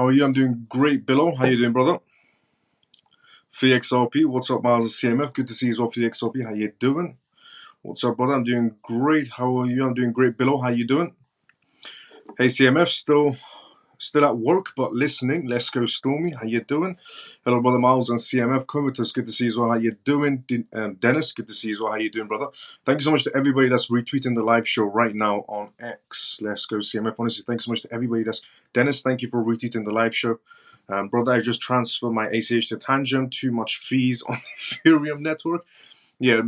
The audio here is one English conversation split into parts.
How are you? I'm doing great, Billo. How you doing, brother? 3XRP. What's up, Miles of CMF? Good to see you as well, 3XRP. How you doing? What's up, brother? I'm doing great. How are you? I'm doing great, Billo. How you doing? Hey, CMF. Still at work, but listening. Let's go, Stormy. How you doing? Hello, brother Miles and CMF. Comatose, good to see you as well. How you doing? Dennis, good to see you as well. How you doing, brother? Thank you so much to everybody that's retweeting the live show right now on X. Let's go, CMF. Honestly, thanks so much to everybody that's... Dennis, thank you for retweeting the live show. Brother, I just transferred my ACH to Tangent. Too much fees on the Ethereum network. Yeah,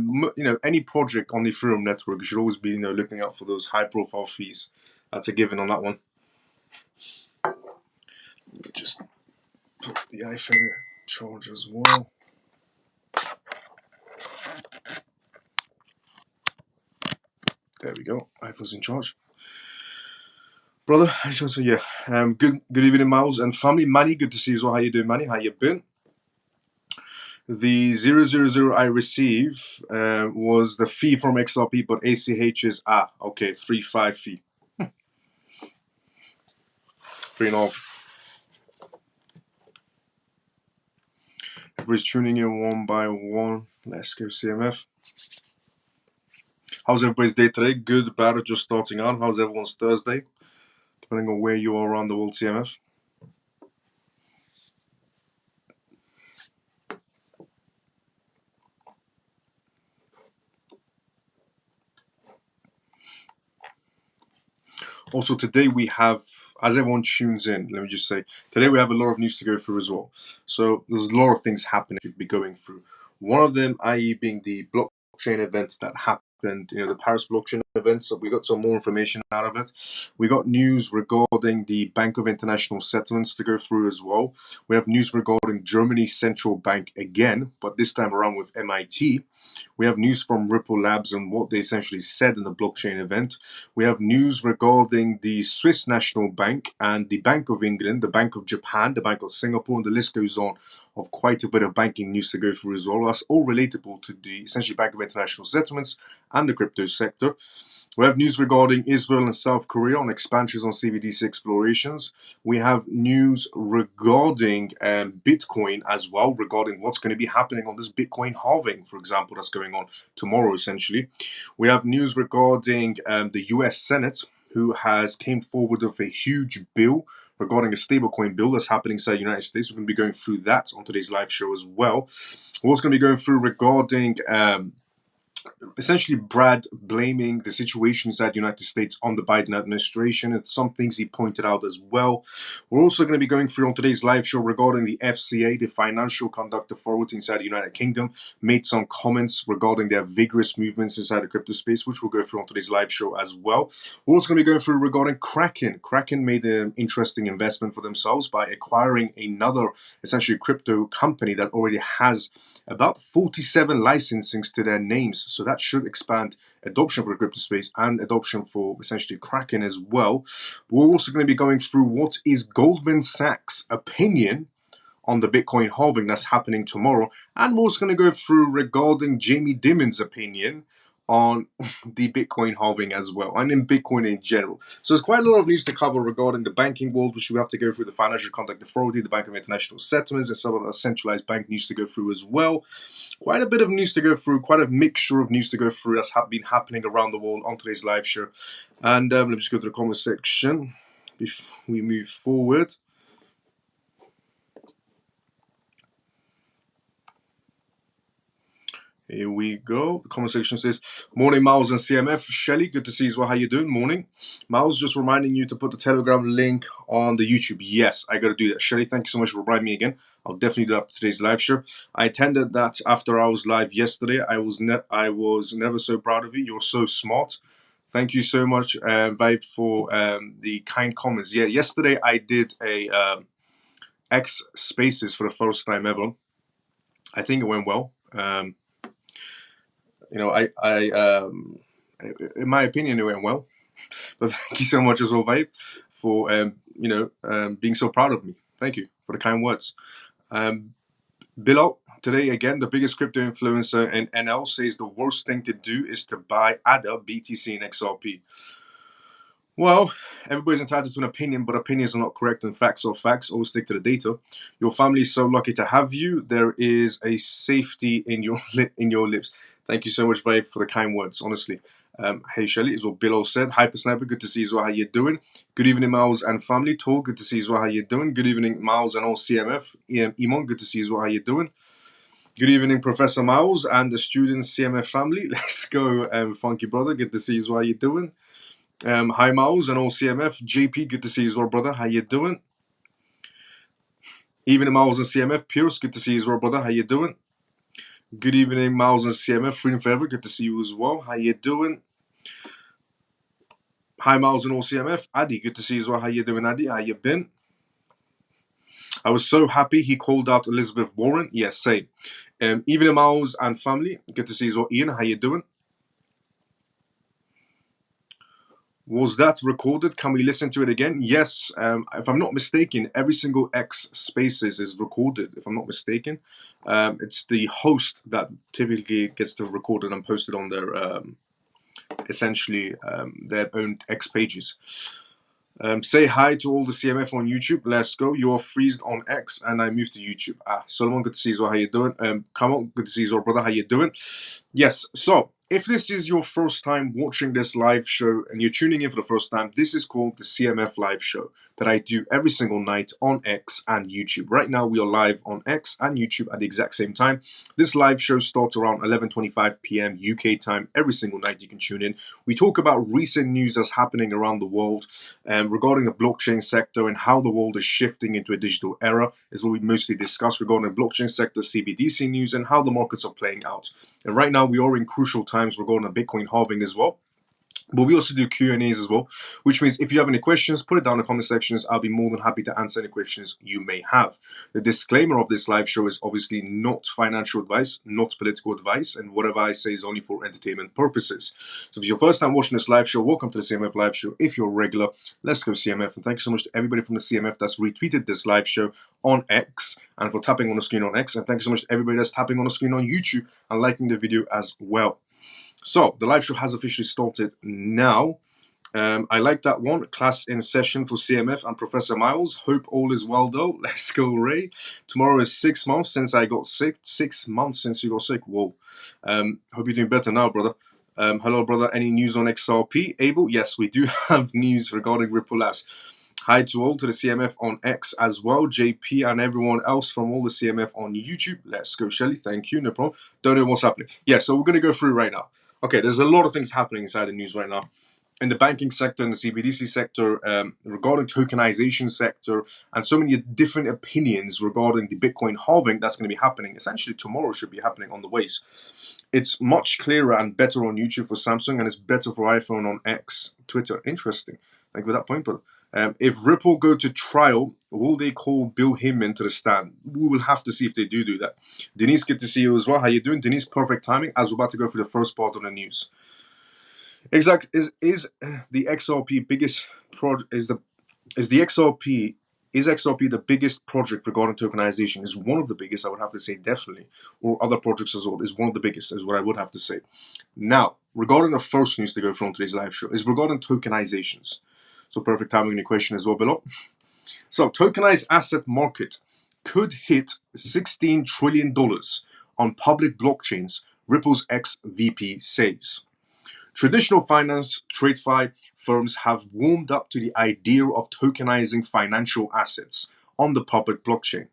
any project on the Ethereum network, you should always be, looking out for those high-profile fees. That's a given on that one. Let me just put the iPhone charge as well. There we go. iPhone's in charge. Brother, I just want to say, yeah. Good evening, Miles and family. Manny, good to see you as well. How you doing, Manny? How you been? The 000 I receive was the fee from XRP, but ACH is, okay, 3.5 fee. 3.5. Everybody's tuning in one by one. Let's go, CMF. How's everybody's day today? Good, bad, or just starting on? How's everyone's Thursday? Depending on where you are around the world, CMF. Also, today we have, as everyone tunes in, let me just say, today we have a lot of news to go through as well. So there's a lot of things happening to be going through. One of them, i.e. being the blockchain event that happened, the Paris blockchain event. So we got some more information out of it. We got news regarding the Bank of International Settlements to go through as well. We have news regarding Germany's central bank again, but this time around with MIT. We have news from Ripple Labs and what they essentially said in the blockchain event. We have news regarding the Swiss National Bank and the Bank of England, the Bank of Japan, the Bank of Singapore, and the list goes on of quite a bit of banking news to go through as well. That's all relatable to the essentially Bank of International Settlements and the crypto sector. We have news regarding Israel and South Korea on expansions on CBDC explorations. We have news regarding Bitcoin as well, regarding what's going to be happening on this Bitcoin halving, for example, that's going on tomorrow, essentially. We have news regarding the US Senate, who has came forward with a huge bill regarding a stablecoin bill that's happening inside the United States. We're going to be going through that on today's live show as well. We're also going to be going through regarding... essentially Brad blaming the situation inside the United States on the Biden administration and some things he pointed out as well. We're also going to be going through on today's live show regarding the FCA, the Financial Conduct Authority inside the United Kingdom, made some comments regarding their vigorous movements inside the crypto space, which we'll go through on today's live show as well. We're also going to be going through regarding Kraken. Kraken made an interesting investment for themselves by acquiring another essentially crypto company that already has about 47 licensings to their names. So that should expand adoption for the crypto space and adoption for essentially Kraken as well. We're also going to be going through what is Goldman Sachs' opinion on the Bitcoin halving that's happening tomorrow. And we're also going to go through regarding Jamie Dimon's opinion on the Bitcoin halving as well, and in Bitcoin in general. So there's quite a lot of news to cover regarding the banking world, which we have to go through the Financial Conduct Authority, the Bank of International Settlements, and some of the centralized bank news to go through as well. Quite a bit of news to go through, quite a mixture of news to go through that's been happening around the world on today's live show. And let me just go to the comment section before we move forward. Here we go. The comment section says, morning, Miles and CMF. Shelly, good to see you as well. How you doing? Morning. Miles, just reminding you to put the Telegram link on the YouTube. Yes, I got to do that. Shelly, thank you so much for reminding me again. I'll definitely do that for today's live show. I attended that after I was live yesterday. I was never so proud of you. You're so smart. Thank you so much, Vibe, for the kind comments. Yeah, yesterday I did a X Spaces for the first time ever. I think it went well. In my opinion, it went well. But thank you so much as well, Vibe, for being so proud of me. Thank you for the kind words. Bilal, today again, the biggest crypto influencer in NL says the worst thing to do is to buy ADA, BTC, and XRP. Well, everybody's entitled to an opinion, but opinions are not correct and facts are facts. Always stick to the data. Your family is so lucky to have you. There is a safety in your in your lips. Thank you so much, Vibe, for the kind words. Honestly, hey Shelly, is what Billo said. Hyper Sniper, good to see you as well. How you doing? Good evening, Miles and family. Tall, good to see you as well. How you doing? Good evening, Miles and all CMF. Emon, good to see you as well. How you doing? Good evening, Professor Miles and the student CMF family. Let's go, Funky Brother. Good to see you as well. How you doing? Hi Miles and all CMF. JP, good to see you as well, brother. How you doing? Evening, Miles and CMF. Pierce, good to see you as well, brother. How you doing? Good evening, Miles and CMF. Freedom Forever, good to see you as well. How you doing? Hi Miles and all CMF. Addy, good to see you as well. How you doing, Addy? How you been? I was so happy he called out Elizabeth Warren. Yes, same. Evening, Miles and family. Good to see you as well. Ian, how you doing? Was that recorded? Can we listen to it again? Yes. If I'm not mistaken, every single X Spaces is recorded. If I'm not mistaken, it's the host that typically gets to record it and post it on their essentially their own X pages. Say hi to all the CMF on YouTube. Let's go. You are freezed on X, and I moved to YouTube. Solomon, good to see you as well. How you doing? Kamal, good to see you as well, brother. How you doing? Yes. So, if this is your first time watching this live show and you're tuning in for the first time, this is called the CMF live show that I do every single night on X and YouTube. Right now, we are live on X and YouTube at the exact same time. This live show starts around 11:25 p.m. UK time every single night. You can tune in. We talk about recent news that's happening around the world regarding the blockchain sector and how the world is shifting into a digital era is what we mostly discuss regarding the blockchain sector, CBDC news, and how the markets are playing out. And right now, we are in crucial times regarding the Bitcoin halving as well. But we also do Q&As as well, which means if you have any questions, put it down in the comment sections. I'll be more than happy to answer any questions you may have. The disclaimer of this live show is obviously not financial advice, not political advice, and whatever I say is only for entertainment purposes. So if you're first time watching this live show, welcome to the CMF live show. If you're a regular, let's go CMF. And thank you so much to everybody from the CMF that's retweeted this live show on X and for tapping on the screen on X. And thank you so much to everybody that's tapping on the screen on YouTube and liking the video as well. So, the live show has officially started now. I like that one. Class in session for CMF and Professor Miles. Hope all is well, though. Let's go, Ray. Tomorrow is 6 months since I got sick. 6 months since you got sick. Whoa. Hope you're doing better now, brother. Hello, brother. Any news on XRP? Abel? Yes, we do have news regarding Ripple Labs. Hi to all, to the CMF on X as well, JP and everyone else from all the CMF on YouTube. Let's go, Shelly. Thank you. No problem. Don't know what's happening. Yeah, so we're going to go through right now. Okay, there's a lot of things happening inside the news right now. In the banking sector, in the CBDC sector, regarding tokenization sector, and so many different opinions regarding the Bitcoin halving that's going to be happening. Essentially, tomorrow should be happening on the ways. It's much clearer and better on YouTube for Samsung, and it's better for iPhone on X, Twitter. Interesting. Thank you for that point, brother. If Ripple go to trial, will they call Bill Hinman to the stand? We will have to see if they do that. Denise, good to see you as well. How you doing? Denise, perfect timing as we're about to go through the first part of the news. Exactly. Is the XRP biggest project? Is XRP the biggest project regarding tokenization? Is one of the biggest, I would have to say, definitely, or other projects as well. Is one of the biggest, is what I would have to say. Now, regarding the first news to go from today's live show is regarding tokenizations. So perfect timing in your question as well below. So tokenized asset market could hit $16 trillion on public blockchains, Ripple's ex-VP says. Traditional finance TradeFi firms have warmed up to the idea of tokenizing financial assets on the public blockchain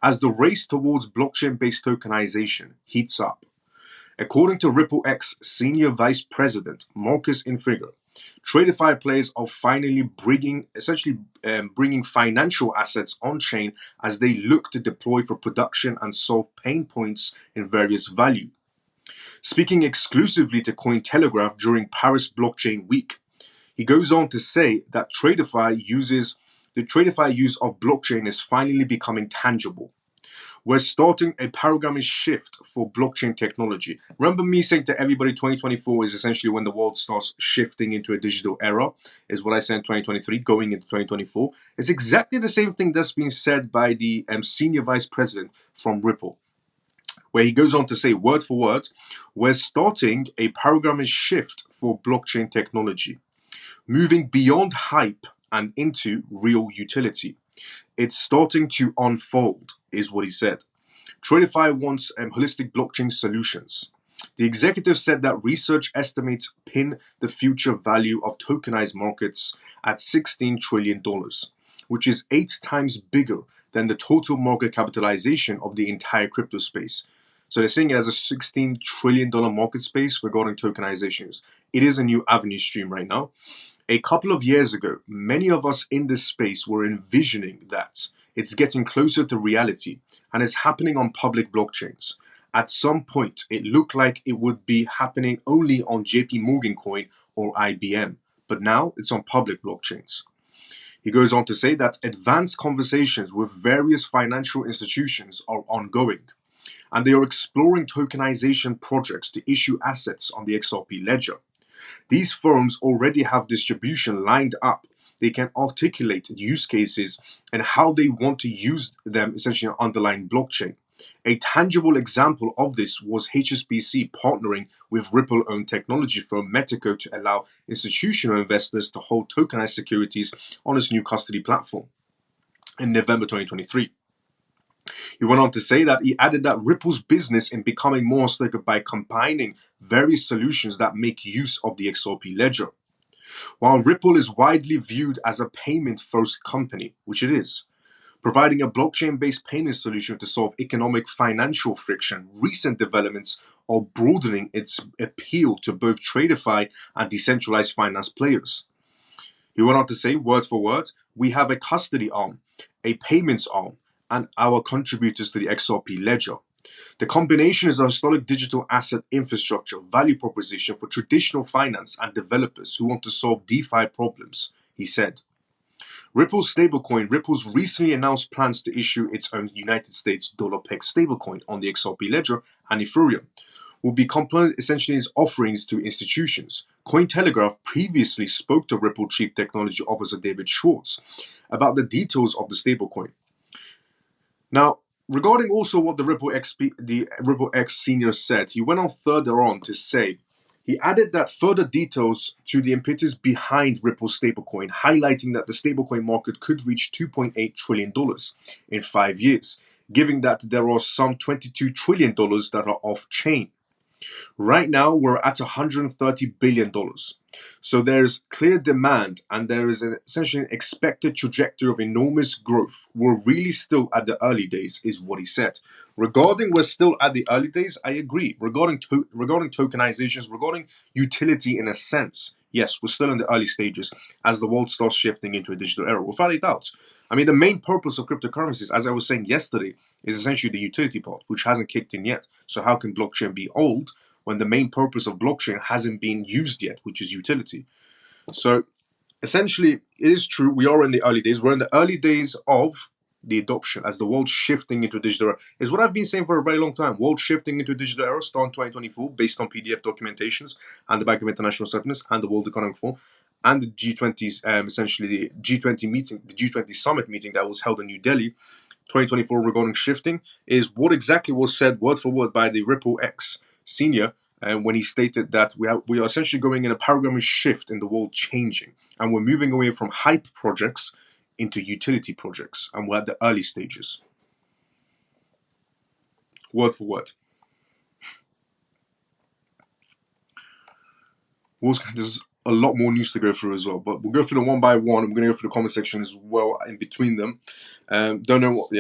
as the race towards blockchain-based tokenization heats up. According to Ripple X Senior Vice President Marcus Infiger, TradeFi players are finally bringing financial assets on chain as they look to deploy for production and solve pain points in various value. Speaking exclusively to Cointelegraph during Paris Blockchain Week, he goes on to say that TradeFi use of blockchain is finally becoming tangible. We're starting a paradigm shift for blockchain technology. Remember me saying to everybody 2024 is essentially when the world starts shifting into a digital era, is what I said in 2023, going into 2024. It's exactly the same thing that's been said by the senior vice president from Ripple, where he goes on to say, word for word, we're starting a paradigm shift for blockchain technology. moving beyond hype and into real utility. It's starting to unfold, is what he said. Tradify wants holistic blockchain solutions. The executive said that research estimates pin the future value of tokenized markets at $16 trillion, which is 8 times bigger than the total market capitalization of the entire crypto space. So they're saying it has a $16 trillion market space regarding tokenizations. It is a new avenue stream right now. A couple of years ago, many of us in this space were envisioning that it's getting closer to reality and it's happening on public blockchains. At some point, it looked like it would be happening only on JP Morgan Coin or IBM, but now it's on public blockchains. He goes on to say that advanced conversations with various financial institutions are ongoing, and they are exploring tokenization projects to issue assets on the XRP ledger. These firms already have distribution lined up. They can articulate use cases and how they want to use them essentially on underlying blockchain. A tangible example of this was HSBC partnering with Ripple-owned technology firm Metaco to allow institutional investors to hold tokenized securities on its new custody platform in November 2023. He went on to say that he added that Ripple's business in becoming more holistic by combining various solutions that make use of the XRP ledger. While Ripple is widely viewed as a payment-first company, which it is, providing a blockchain-based payment solution to solve economic financial friction, recent developments are broadening its appeal to both TradFi and decentralized finance players. He went on to say, word for word, we have a custody arm, a payments arm, and our contributors to the XRP ledger. The combination is a historic digital asset infrastructure value proposition for traditional finance and developers who want to solve DeFi problems, he said. Ripple's stablecoin, Ripple's recently announced plans to issue its own United States dollar-pegged stablecoin on the XRP ledger and Ethereum, will be complemented essentially its offerings to institutions. Cointelegraph previously spoke to Ripple Chief Technology Officer David Schwartz about the details of the stablecoin. Now, regarding also what the Ripple X senior said, he went on further on to say, he added that further details to the impetus behind Ripple's stablecoin, highlighting that the stablecoin market could reach $2.8 trillion in 5 years, given that there are some $22 trillion that are off-chain. Right now, we're at $130 billion. So there's clear demand and there is essentially an expected trajectory of enormous growth. We're really still at the early days, is what he said. Regarding we're still at the early days, I agree. Regarding tokenizations, regarding utility in a sense, yes, we're still in the early stages as the world starts shifting into a digital era, without a doubt. I mean, the main purpose of cryptocurrencies, as I was saying yesterday, is essentially the utility part, which hasn't kicked in yet. So how can blockchain be old when the main purpose of blockchain hasn't been used yet, which is utility? So essentially, it is true, we are in the early days. We're in the early days of the adoption as the world's shifting into a digital era. Is what I've been saying for a very long time. World shifting into a digital era starting 2024 based on PDF documentations and the Bank of International Settlements and the World Economic Forum and the G20's essentially the G20 meeting, the G20 summit meeting that was held in New Delhi 2024 regarding shifting is what exactly was said word for word by the Ripple X senior when he stated that we are essentially going in a paradigm shift in the world changing, and we're moving away from hype projects into utility projects, and we're at the early stages. Word for word. There's a lot more news to go through as well, but we'll go through them one by one. I'm going to go through the comment section as well in between them. Don't know what,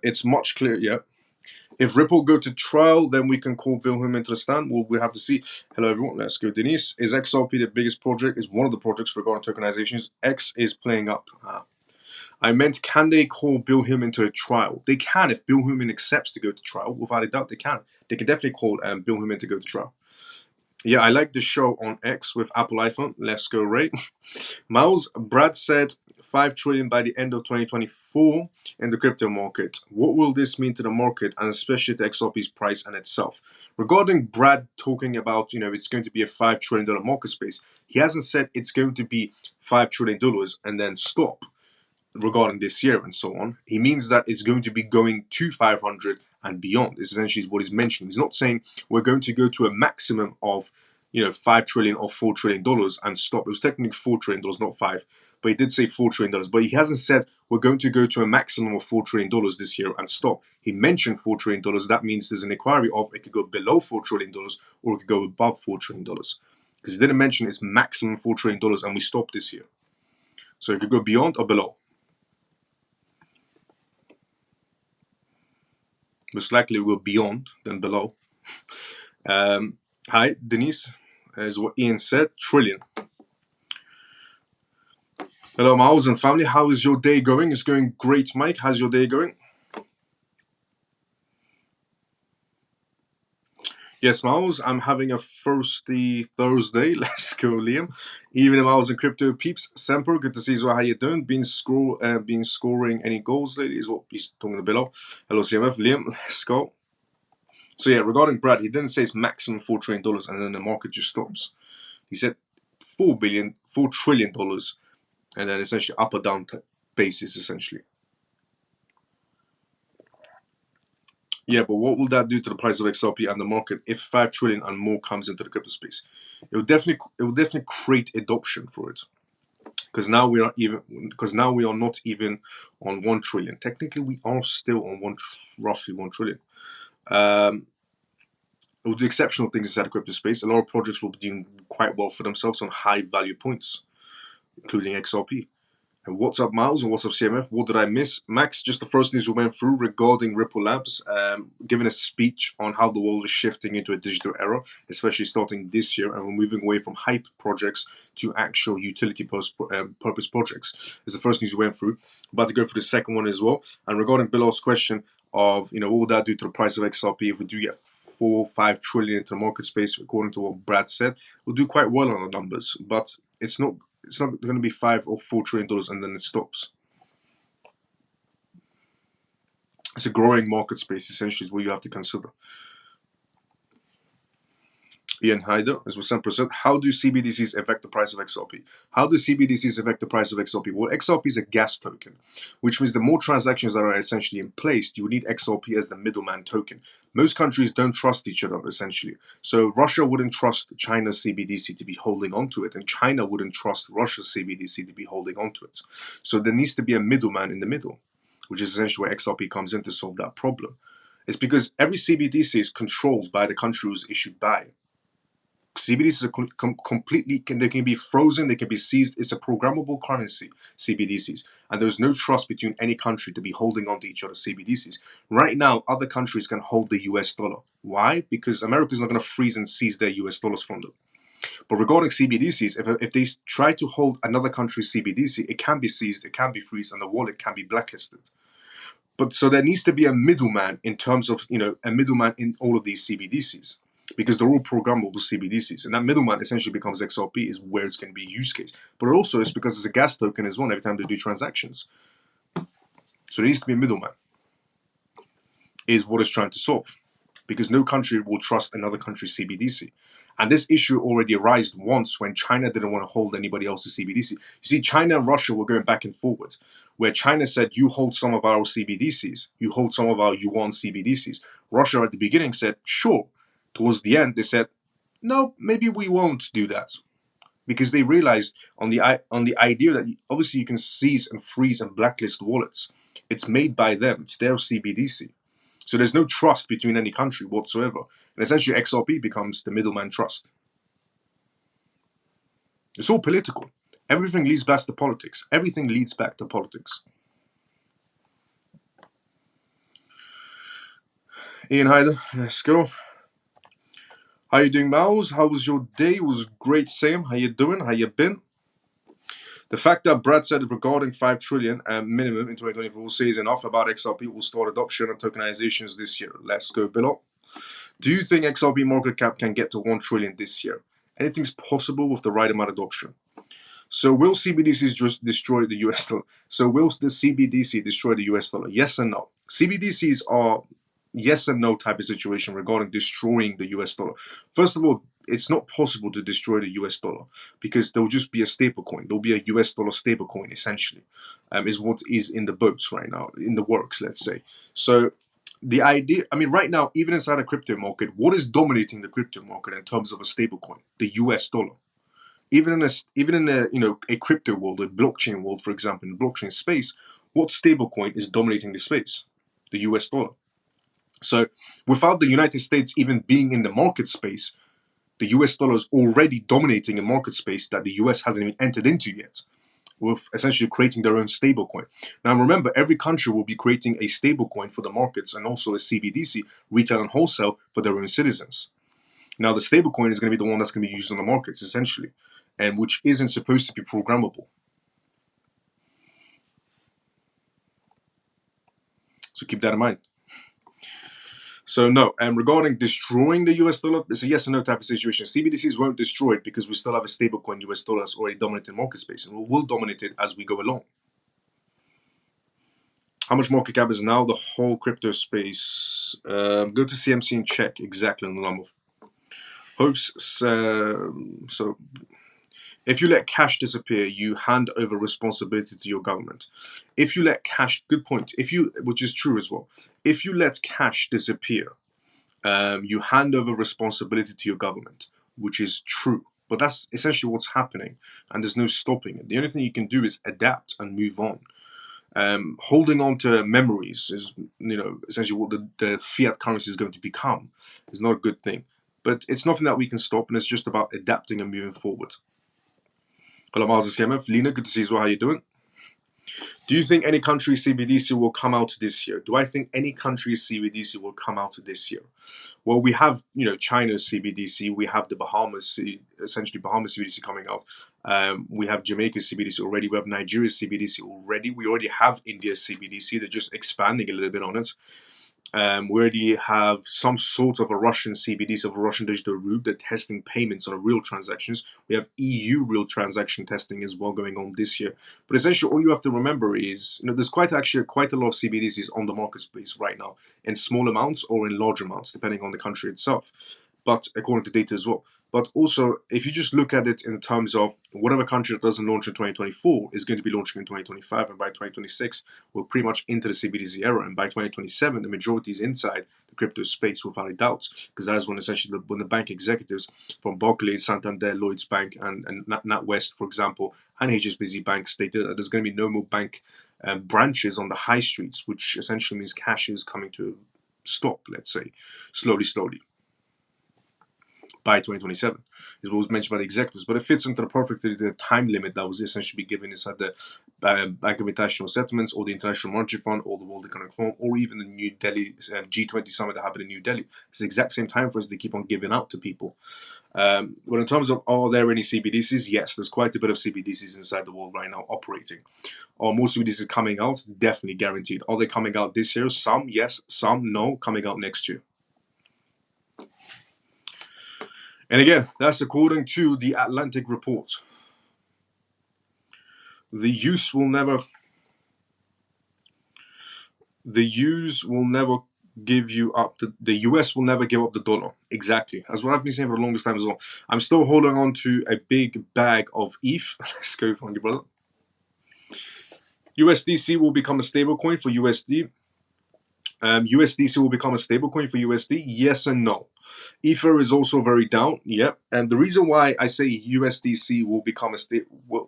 it's much clearer, If Ripple go to trial, then we can call Wilhelm into the stand. We'll have to see. Hello, everyone. Let's go. Denise, is XRP the biggest project? Is one of the projects regarding tokenizations? X is playing up. I meant, can they call Bill Hillman to a trial? They can if Bill Hillman accepts to go to trial. Without a doubt, they can. They can definitely call Bill Hillman to go to trial. Yeah, I like the show on X with Apple iPhone. Let's go, Ray. Miles, Brad said 5 trillion by the end of 2024 in the crypto market. What will this mean to the market and especially to XRP's price and itself? Regarding Brad talking about, it's going to be a $5 trillion market space, he hasn't said it's going to be $5 trillion and then stop regarding this year and so on. He means that it's going to be going to 500 and beyond. This essentially is what he's mentioning. He's not saying we're going to go to a maximum of, $5 trillion or $4 trillion and stop. It was technically $4 trillion, not five, but he did say $4 trillion. But he hasn't said we're going to go to a maximum of $4 trillion this year and stop. He mentioned $4 trillion. That means there's an inquiry of it could go below $4 trillion or it could go above $4 trillion. Because he didn't mention it's maximum $4 trillion and we stopped this year. So it could go beyond or below. Most likely we'll go beyond than below. Hi, Denise. As what Ian said, trillion. Hello, Miles and family. How is your day going? It's going great, Mike. How's your day going? Yes, Miles. I'm having a thirsty Thursday. Let's go, Liam. Even if I was in crypto peeps, Semper, good to see you as well. How you doing? Been scoring any goals lately? Is what he's talking below. Hello, CMF, Liam. Let's go. So yeah, regarding Brad, he didn't say it's maximum $4 trillion, and then the market just stops. He said $4 trillion, and then essentially up or down basis, essentially. Yeah, but what will that do to the price of XRP and the market if 5 trillion and more comes into the crypto space? It will definitely create adoption for it. Because now we are not even on 1 trillion. Technically, we are still on roughly 1 trillion. It will do exceptional things inside the crypto space. A lot of projects will be doing quite well for themselves on high value points, including XRP. And what's up, Miles, and what's up, CMF? What did I miss? Max, just the first news we went through regarding Ripple Labs, giving a speech on how the world is shifting into a digital era, especially starting this year, and we're moving away from hype projects to actual utility purpose projects. It's the first news we went through. About to go through the second one as well. And regarding Bilal's question of, what will that do to the price of XRP if we do get 4-5 trillion into the market space, according to what Brad said, we'll do quite well on the numbers, but it's not going to be $5 or $4 trillion and then it stops. It's a growing market space, essentially, is what you have to consider. Ian Hyder, as was Semper said, how do CBDCs affect the price of XRP? How do CBDCs affect the price of XRP? Well, XRP is a gas token, which means the more transactions that are essentially in place, you need XRP as the middleman token. Most countries don't trust each other, essentially. So Russia wouldn't trust China's CBDC to be holding onto it, and China wouldn't trust Russia's CBDC to be holding onto it. So there needs to be a middleman in the middle, which is essentially where XRP comes in to solve that problem. It's because every CBDC is controlled by the country who's issued by it. CBDCs are completely, they can be frozen, they can be seized. It's a programmable currency, CBDCs. And there's no trust between any country to be holding on to each other's CBDCs. Right now, other countries can hold the US dollar. Why? Because America's not going to freeze and seize their US dollars from them. But regarding CBDCs, if they try to hold another country's CBDC, it can be seized, it can be freezed, and the wallet can be blacklisted. But so there needs to be a middleman in terms of, a middleman in all of these CBDCs. Because they're all programmable CBDCs. And that middleman essentially becomes XRP, is where it's going to be a use case. But also it's because it's a gas token as well every time they do transactions. So there needs to be a middleman, is what it's trying to solve. Because no country will trust another country's CBDC. And this issue already arose once when China didn't want to hold anybody else's CBDC. You see, China and Russia were going back and forward, where China said, you hold some of our CBDCs, you hold some of our yuan CBDCs. Russia at the beginning said, sure. Towards the end, they said, no, maybe we won't do that. Because they realized on the idea that obviously you can seize and freeze and blacklist wallets. It's made by them. It's their CBDC. So there's no trust between any country whatsoever. And essentially XRP becomes the middleman trust. It's all political. Everything leads back to politics. Everything leads back to politics. Ian Hyder, let's go. How you doing, Miles? How was your day? It was great, Sam. How you doing? How you been? The fact that Brad said regarding 5 trillion minimum in 2024 will say is enough about XRP will start adoption and tokenizations this year. Let's go, Bill. Do you think XRP market cap can get to 1 trillion this year? Anything's possible with the right amount of adoption. So will CBDCs just destroy the US dollar? So will the CBDC destroy the US dollar? Yes and no. CBDCs are yes and no type of situation regarding destroying the US dollar. First of all, it's not possible to destroy the US dollar because there will just be a stable coin. There will be a US dollar stable coin, essentially, is what is in the boats right now, in the works, let's say. So The idea, I mean, right now, even inside a crypto market, what is dominating the crypto market in terms of a stablecoin? The US dollar. Even in a crypto world, a blockchain world, for example, in the blockchain space, what stablecoin is dominating the space? The US dollar. So without the United States even being in the market space, the US dollar is already dominating a market space that the US hasn't even entered into yet, with essentially creating their own stablecoin. Now remember, every country will be creating a stablecoin for the markets and also a CBDC, retail and wholesale, for their own citizens. Now the stablecoin is going to be the one that's going to be used on the markets essentially, and which isn't supposed to be programmable. So keep that in mind. So no, and regarding destroying the US dollar, it's a yes or no type of situation. CBDCs won't destroy it because we still have a stablecoin US dollar that's already dominating market space, and we will dominate it as we go along. How much market cap is now the whole crypto space? Go to CMC and check exactly on the number. Hopes. So if you let cash disappear, you hand over responsibility to your government. If you let cash, good point. Which is true as well. If you let cash disappear, you hand over responsibility to your government, which is true. But that's essentially what's happening, and there's no stopping it. The only thing you can do is adapt and move on. Holding on to memories is, essentially what the fiat currency is going to become. Is not a good thing. But it's nothing that we can stop, and it's just about adapting and moving forward. Hello, Miles and CMF. Lena, good to see you as well. How you doing? Do you think any country's CBDC will come out this year? Do I think any country's CBDC will come out this year? Well, we have, China's CBDC. We have the Bahamas, essentially Bahamas CBDC coming out. We have Jamaica's CBDC already. We have Nigeria's CBDC already. We already have India's CBDC. They're just expanding a little bit on it. We already have some sort of a Russian CBDC, of a Russian digital root. They're testing payments on real transactions. We have EU real transaction testing as well going on this year. But essentially, all you have to remember is, there's quite a lot of CBDCs on the marketplace right now, in small amounts or in large amounts, depending on the country itself. But according to data as well. But also, if you just look at it in terms of whatever country that doesn't launch in 2024 is going to be launching in 2025, and by 2026, we're pretty much into the CBDC era. And by 2027, the majority is inside the crypto space without a doubt, because that is when essentially when the bank executives from Barclays, Santander, Lloyds Bank, and NatWest, for example, and HSBC Bank stated that there's going to be no more bank branches on the high streets, which essentially means cash is coming to a stop, let's say, slowly. By 2027 is what was mentioned by the executives, but it fits into the time limit that was essentially given inside the Bank of International Settlements, or the International Monetary Fund, or the World Economic Forum, or even the New Delhi G20 summit that happened in New Delhi. It's the exact same time for us to keep on giving out to people. But in terms of, are there any CBDCs? Yes, there's quite a bit of CBDCs inside the world right now operating. Are more CBDCs coming out? Definitely guaranteed. Are they coming out this year? Some yes, some no, coming out next year. And again, that's according to the Atlantic report. The US will never give up the dollar. Exactly. That's what I've been saying for the longest time as well. I'm still holding on to a big bag of ETH. Let's go on you, brother. USDC will become a stablecoin for USD. USDC will become a stablecoin for USD? Yes and no. Ether is also very down. Yep. And the reason why I say USDC will become a stablecoin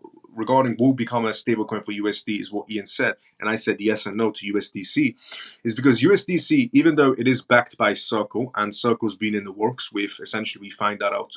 for USD is what Ian said, and I said yes and no to USDC, is because USDC, even though it is backed by Circle, and Circle's been in the works with, essentially we found that out.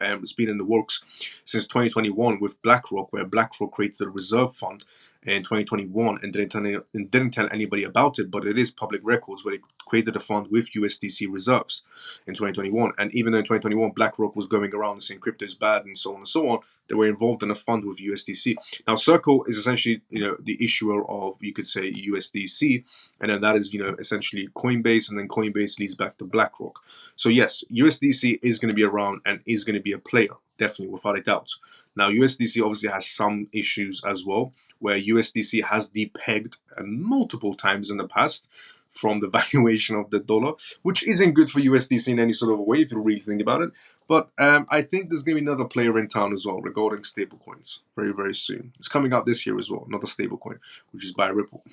It's been in the works since 2021 with BlackRock, where BlackRock created a reserve fund in 2021 and didn't tell anybody about it, but it is public records where they created a fund with USDC reserves in 2021. And even though in 2021 BlackRock was going around saying crypto is bad and so on and so on, they were involved in a fund with USDC. Now Circle is essentially the issuer of, you could say, USDC, and then that is essentially Coinbase, and then Coinbase leads back to BlackRock. So yes, USDC is going to be around and is going to be a player, definitely, without a doubt. Now USDC obviously has some issues as well, where USDC has depegged multiple times in the past from the valuation of the dollar, which isn't good for USDC in any sort of way if you really think about it. But I think there's going to be another player in town as well regarding stablecoins very, very soon. It's coming out this year as well, another stablecoin, which is by Ripple.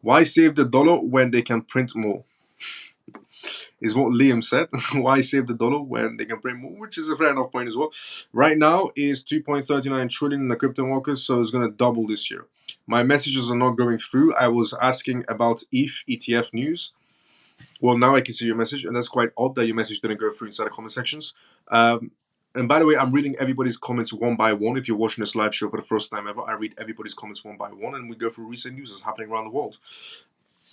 Why save the dollar when they can print more? Is what Liam said. Why save the dollar when they can print more? Which is a fair enough point as well. Right now is 2.39 trillion in the crypto market, so it's going to double this year. My messages are not going through. I was asking about ETH ETF news. Well, now I can see your message, and that's quite odd that your message didn't go through inside the comment sections. And by the way, I'm reading everybody's comments one by one. If you're watching this live show for the first time ever, I read everybody's comments one by one, and we go through recent news that's happening around the world.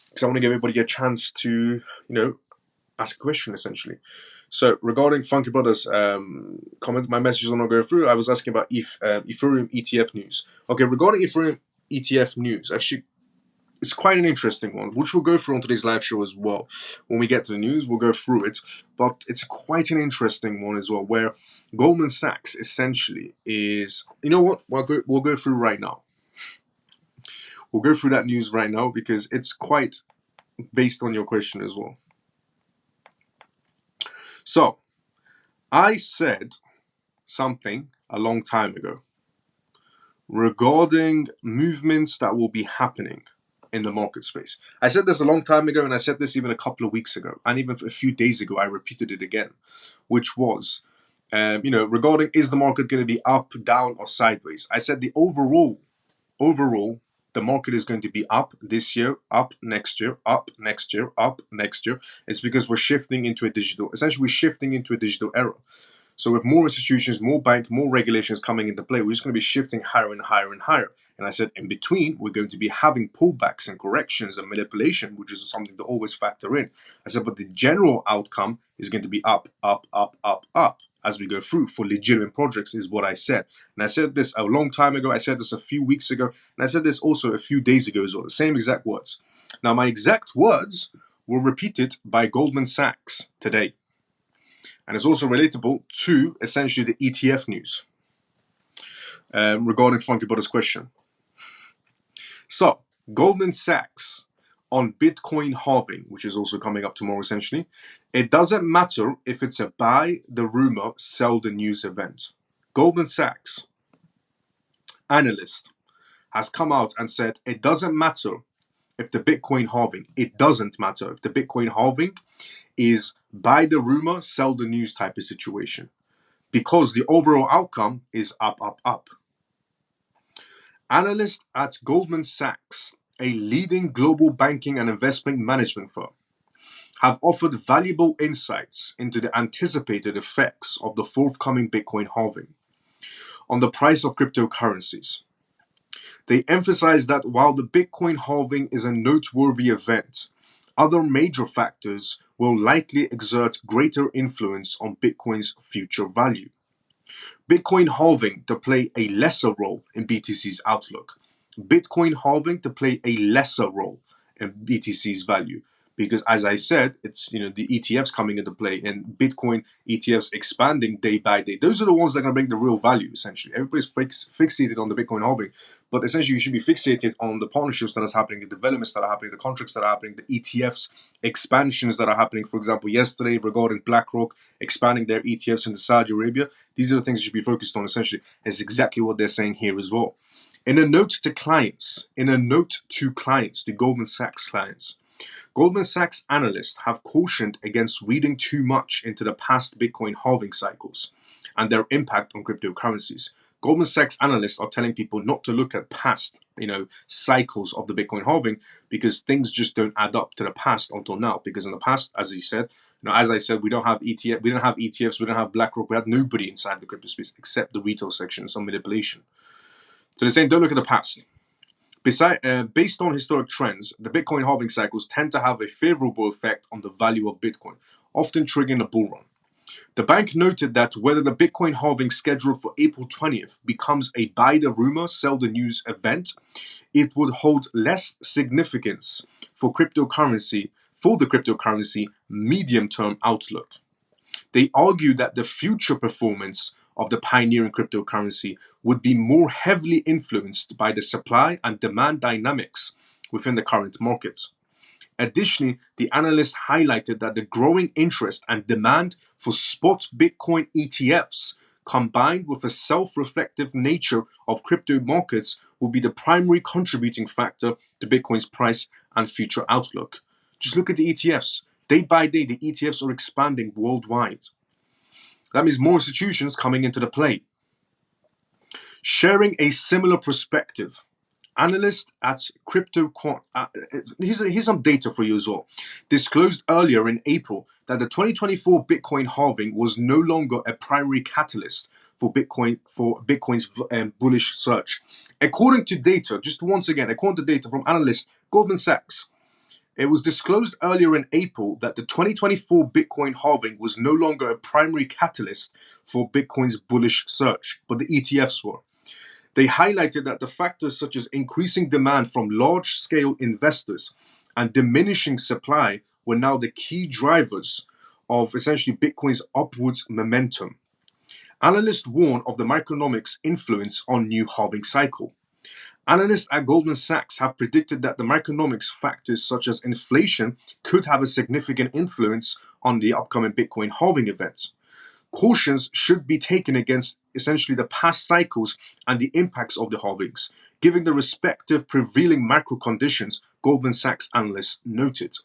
Because I want to give everybody a chance to, ask a question, essentially. So regarding Funky Brothers comment, my messages are not going through. I was asking about Ethereum ETF news. Okay, regarding Ethereum ETF news, actually, it's quite an interesting one, which we'll go through on today's live show as well. When we get to the news, we'll go through it. But it's quite an interesting one as well, where Goldman Sachs essentially is, you know what, we'll go through right now. We'll go through that news right now because it's quite based on your question as well. So, I said something a long time ago regarding movements that will be happening in the market space. I said this a long time ago, and I said this even a couple of weeks ago, and even a few days ago, I repeated it again, which was, regarding is the market going to be up, down, or sideways? I said the overall, the market is going to be up this year, up next year, up next year, up next year. It's because we're shifting into a digital era. So with more institutions, more bank, more regulations coming into play, we're just going to be shifting higher and higher and higher. And I said in between, we're going to be having pullbacks and corrections and manipulation, which is something to always factor in. I said, but the general outcome is going to be up, up, up, up, up as we go through for legitimate projects is what I said. And I said this a long time ago. I said this a few weeks ago. And I said this also a few days ago as well. The same exact words. Now, my exact words were repeated by Goldman Sachs today. And it's also relatable to essentially the ETF news regarding Funky Brothers' question. So, Goldman Sachs on Bitcoin halving, which is also coming up tomorrow essentially. It doesn't matter if it's a buy the rumor, sell the news event. Goldman Sachs analyst has come out and said it doesn't matter if the Bitcoin halving, it doesn't matter if the Bitcoin halving is buy the rumor, sell the news type of situation, because the overall outcome is up, up, up. Analysts at Goldman Sachs, a leading global banking and investment management firm, have offered valuable insights into the anticipated effects of the forthcoming Bitcoin halving on the price of cryptocurrencies. They emphasize that while the Bitcoin halving is a noteworthy event, other major factors will likely exert greater influence on Bitcoin's future value. Bitcoin halving to play a lesser role in BTC's outlook. Bitcoin halving to play a lesser role in BTC's value. Because as I said, it's the ETFs coming into play and Bitcoin ETFs expanding day by day. Those are the ones that are going to bring the real value, essentially. Everybody's fixated on the Bitcoin halving, but essentially you should be fixated on the partnerships that is happening, the developments that are happening, the contracts that are happening, the ETFs expansions that are happening. For example, yesterday regarding BlackRock expanding their ETFs into Saudi Arabia. These are the things you should be focused on, essentially. It's exactly what they're saying here as well. In a note to clients, the Goldman Sachs clients, Goldman Sachs analysts have cautioned against reading too much into the past Bitcoin halving cycles and their impact on cryptocurrencies. Goldman Sachs analysts are telling people not to look at past, cycles of the Bitcoin halving because things just don't add up to the past until now. Because in the past, as I said, we don't have ETFs, we don't have BlackRock, we had nobody inside the crypto space except the retail section, some manipulation. So they're saying don't look at the past. Based on historic trends, the Bitcoin halving cycles tend to have a favorable effect on the value of Bitcoin, often triggering a bull run. The bank noted that whether the Bitcoin halving scheduled for April 20th becomes a buy the rumor, sell the news event, it would hold less significance for the cryptocurrency medium-term outlook. They argue that the future performance of the pioneering cryptocurrency would be more heavily influenced by the supply and demand dynamics within the current market. Additionally, the analyst highlighted that the growing interest and demand for spot Bitcoin ETFs, combined with a self-reflective nature of crypto markets, will be the primary contributing factor to Bitcoin's price and future outlook. Just look at the ETFs. Day by day, the ETFs are expanding worldwide. That means more institutions coming into the play. Sharing a similar perspective, analyst at here's some data for you as well. Disclosed earlier in April that the 2024 Bitcoin halving was no longer a primary catalyst for Bitcoin's bullish surge. According to data, according to data from analyst Goldman Sachs, it was disclosed earlier in April that the 2024 Bitcoin halving was no longer a primary catalyst for Bitcoin's bullish surge, but the ETFs were. They highlighted that the factors such as increasing demand from large-scale investors and diminishing supply were now the key drivers of essentially Bitcoin's upwards momentum. Analysts warn of the microeconomics influence on new halving cycle. Analysts at Goldman Sachs have predicted that the microeconomics factors such as inflation could have a significant influence on the upcoming Bitcoin halving events. Cautions should be taken against essentially the past cycles and the impacts of the halvings, given the respective prevailing macro conditions, Goldman Sachs analysts noted.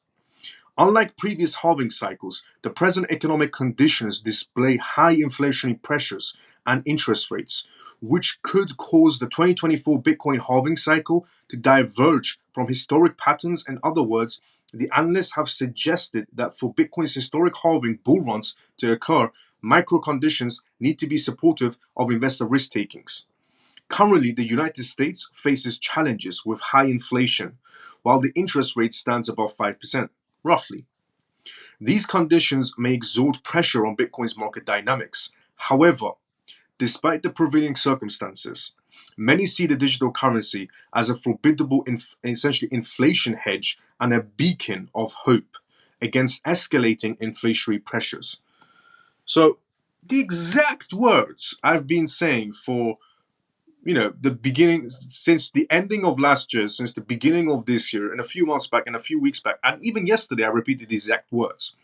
Unlike previous halving cycles, the present economic conditions display high inflationary pressures and interest rates, which could cause the 2024 Bitcoin halving cycle to diverge from historic patterns. In other words, the analysts have suggested that for Bitcoin's historic halving bull runs to occur, micro conditions need to be supportive of investor risk takings. Currently, the United States faces challenges with high inflation, while the interest rate stands above 5%, roughly. These conditions may exert pressure on Bitcoin's market dynamics. However, despite the prevailing circumstances, many see the digital currency as a formidable, essentially inflation hedge and a beacon of hope against escalating inflationary pressures. So, the exact words I've been saying for the beginning, since the ending of last year, since the beginning of this year, and a few months back and a few weeks back, and even yesterday, I repeated the exact words.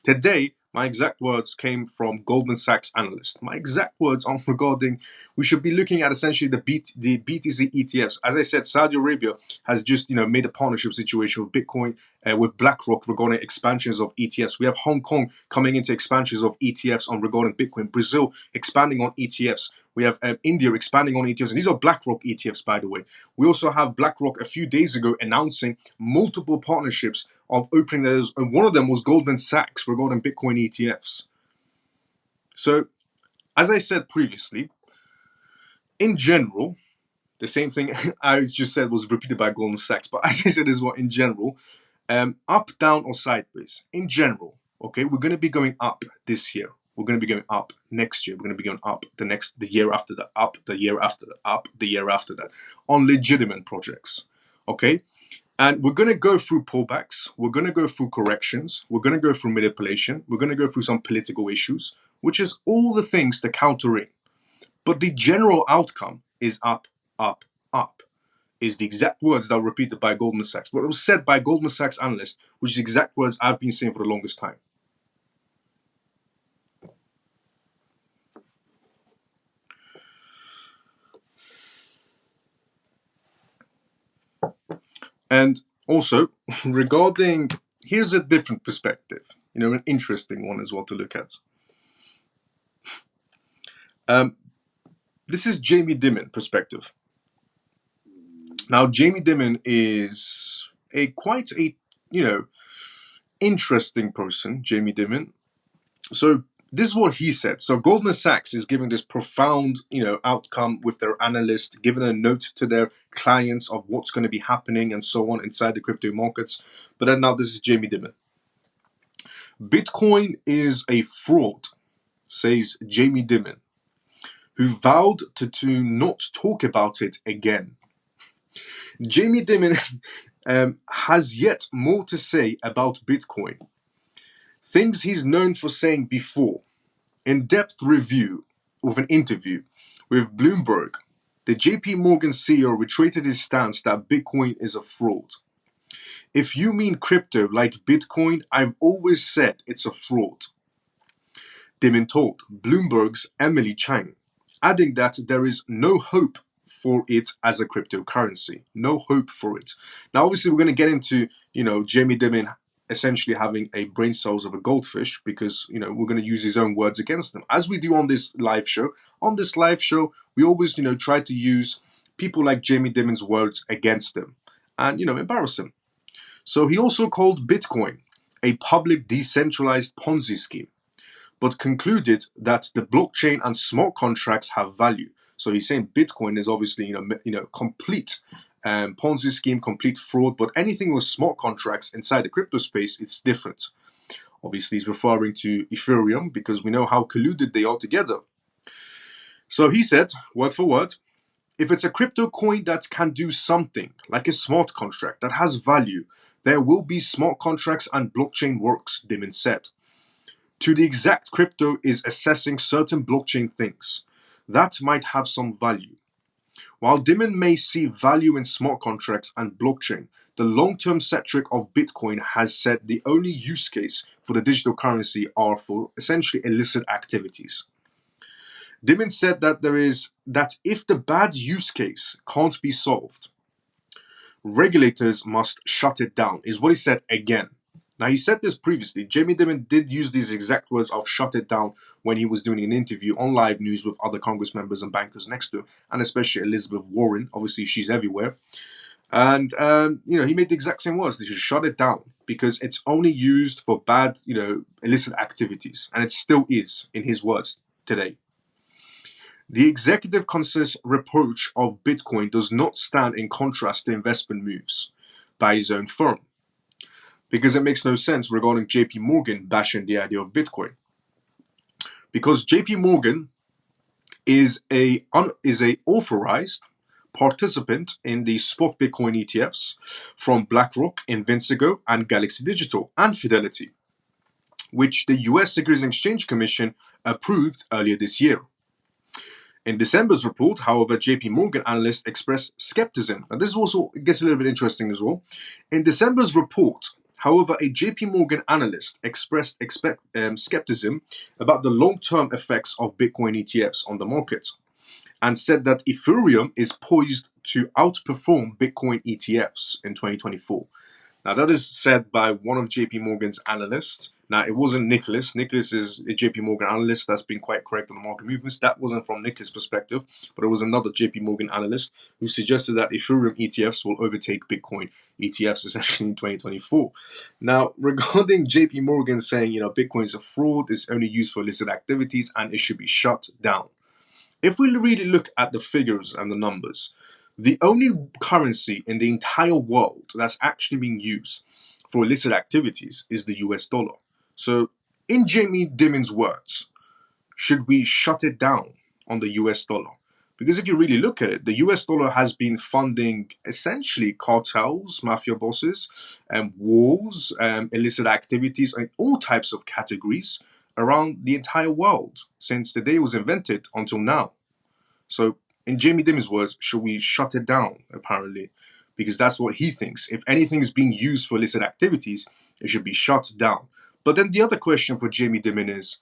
Today, my exact words came from Goldman Sachs analyst. My exact words are regarding we should be looking at essentially the BTC ETFs. As I said, Saudi Arabia has just made a partnership situation with Bitcoin with BlackRock regarding expansions of ETFs. We have Hong Kong coming into expansions of ETFs on regarding Bitcoin. Brazil expanding on ETFs. We have India expanding on ETFs, and these are BlackRock ETFs, by the way. We also have BlackRock a few days ago announcing multiple partnerships of opening those, and one of them was Goldman Sachs regarding Bitcoin ETFs. So, as I said previously, in general, the same thing I just said was repeated by Goldman Sachs, but as I said as well, in general, up, down, or sideways, in general, okay, we're going to be going up this year. We're going to be going up next year. We're going to be going up the year after that, up the year after that, up the year after that, on legitimate projects, okay? And we're going to go through pullbacks. We're going to go through corrections. We're going to go through manipulation. We're going to go through some political issues, which is all the things to counter in. But the general outcome is up, up, up, is the exact words that were repeated by Goldman Sachs. What was said by Goldman Sachs analysts, which is the exact words I've been saying for the longest time. And also, regarding, here's a different perspective, an interesting one as well to look at. This is Jamie Dimon perspective. Now, Jamie Dimon is quite a interesting person, Jamie Dimon. So this is what he said. So Goldman Sachs is giving this profound, outcome with their analyst, giving a note to their clients of what's going to be happening and so on inside the crypto markets. But then now this is Jamie Dimon. Bitcoin is a fraud, says Jamie Dimon, who vowed to not talk about it again. Jamie Dimon has yet more to say about Bitcoin. Things he's known for saying before. In-depth review of an interview with Bloomberg, the JP Morgan CEO reiterated his stance that Bitcoin is a fraud. If you mean crypto like Bitcoin, I've always said it's a fraud, Dimon told Bloomberg's Emily Chang, adding that there is no hope for it as a cryptocurrency. No hope for it. Now, obviously, we're going to get into, Jamie Dimon essentially having a brain cells of a goldfish because, we're going to use his own words against him, as we do on this live show. On this live show, we always, try to use people like Jamie Dimon's words against him and, embarrass him. So he also called Bitcoin a public decentralized Ponzi scheme, but concluded that the blockchain and smart contracts have value. So he's saying Bitcoin is obviously, complete Ponzi scheme, complete fraud, but anything with smart contracts inside the crypto space, it's different. Obviously, he's referring to Ethereum because we know how colluded they are together. So he said, word for word, if it's a crypto coin that can do something, like a smart contract that has value, there will be smart contracts and blockchain works, Dimon said. To the exact crypto is assessing certain blockchain things. That might have some value. While Dimon may see value in smart contracts and blockchain, the long-term centric of Bitcoin has said the only use case for the digital currency are for essentially illicit activities. Dimon said that if the bad use case can't be solved, regulators must shut it down, is what he said again. Now, he said this previously. Jamie Dimon did use these exact words of shut it down when he was doing an interview on live news with other Congress members and bankers next to him, and especially Elizabeth Warren. Obviously, she's everywhere. And, he made the exact same words. They should shut it down because it's only used for bad, illicit activities. And it still is, in his words, today. The executive consensus reproach of Bitcoin does not stand in contrast to investment moves by his own firm, because it makes no sense regarding JP Morgan bashing the idea of Bitcoin. Because JP Morgan is a authorized participant in the spot Bitcoin ETFs from BlackRock, Invincigo, and Galaxy Digital, and Fidelity, which the US Securities and Exchange Commission approved earlier this year. In December's report, however, JP Morgan analysts expressed skepticism. And this also gets a little bit interesting as well. In December's report, however, a JP Morgan analyst expressed skepticism about the long-term effects of Bitcoin ETFs on the market and said that Ethereum is poised to outperform Bitcoin ETFs in 2024. Now, that is said by one of JP Morgan's analysts. Now, it wasn't Nicholas. Nicholas is a JP Morgan analyst that's been quite correct on the market movements. That wasn't from Nicholas' perspective, but it was another JP Morgan analyst who suggested that Ethereum ETFs will overtake Bitcoin ETFs essentially in 2024. Now, regarding JP Morgan saying, Bitcoin is a fraud, it's only used for illicit activities, and it should be shut down. If we really look at the figures and the numbers, the only currency in the entire world that's actually being used for illicit activities is the US dollar. So, in Jamie Dimon's words, should we shut it down on the US dollar? Because if you really look at it, the US dollar has been funding essentially cartels, mafia bosses, wars, illicit activities, and all types of categories around the entire world since the day it was invented until now. So, in Jamie Dimon's words, should we shut it down, apparently? Because that's what he thinks. If anything is being used for illicit activities, it should be shut down. But then the other question for Jamie Dimon is,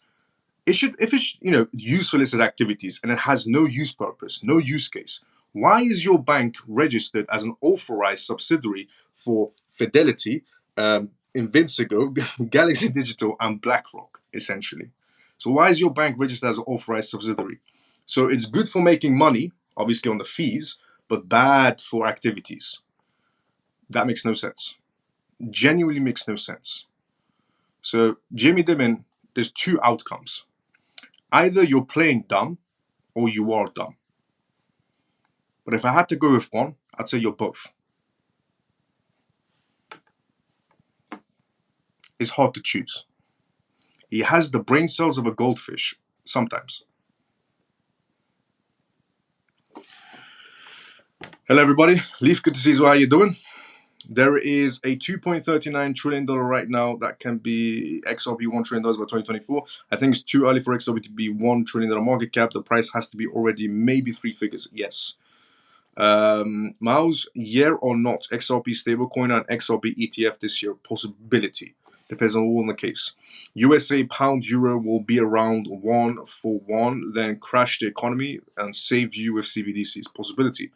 if it's used for illicit activities and it has no use purpose, no use case, why is your bank registered as an authorized subsidiary for Fidelity, Invincigo, Galaxy Digital, and BlackRock, essentially? So why is your bank registered as an authorized subsidiary? So it's good for making money, obviously on the fees, but bad for activities. That makes no sense. Genuinely makes no sense. So Jamie Dimon, there's two outcomes. Either you're playing dumb or you are dumb. But if I had to go with one, I'd say you're both. It's hard to choose. He has the brain cells of a goldfish, sometimes. Hello everybody, Leaf, good to see you. How you doing? There is a $2.39 trillion right now that can be XRP $1 trillion by 2024. I think it's too early for XRP to be $1 trillion market cap. The price has to be already maybe three figures. Yes. Miles, yeah or not? XRP stablecoin and XRP ETF this year? Possibility. Depends on the case. USA pound euro will be around 1 for 1, then crash the economy and save you with CBDCs. Possibility.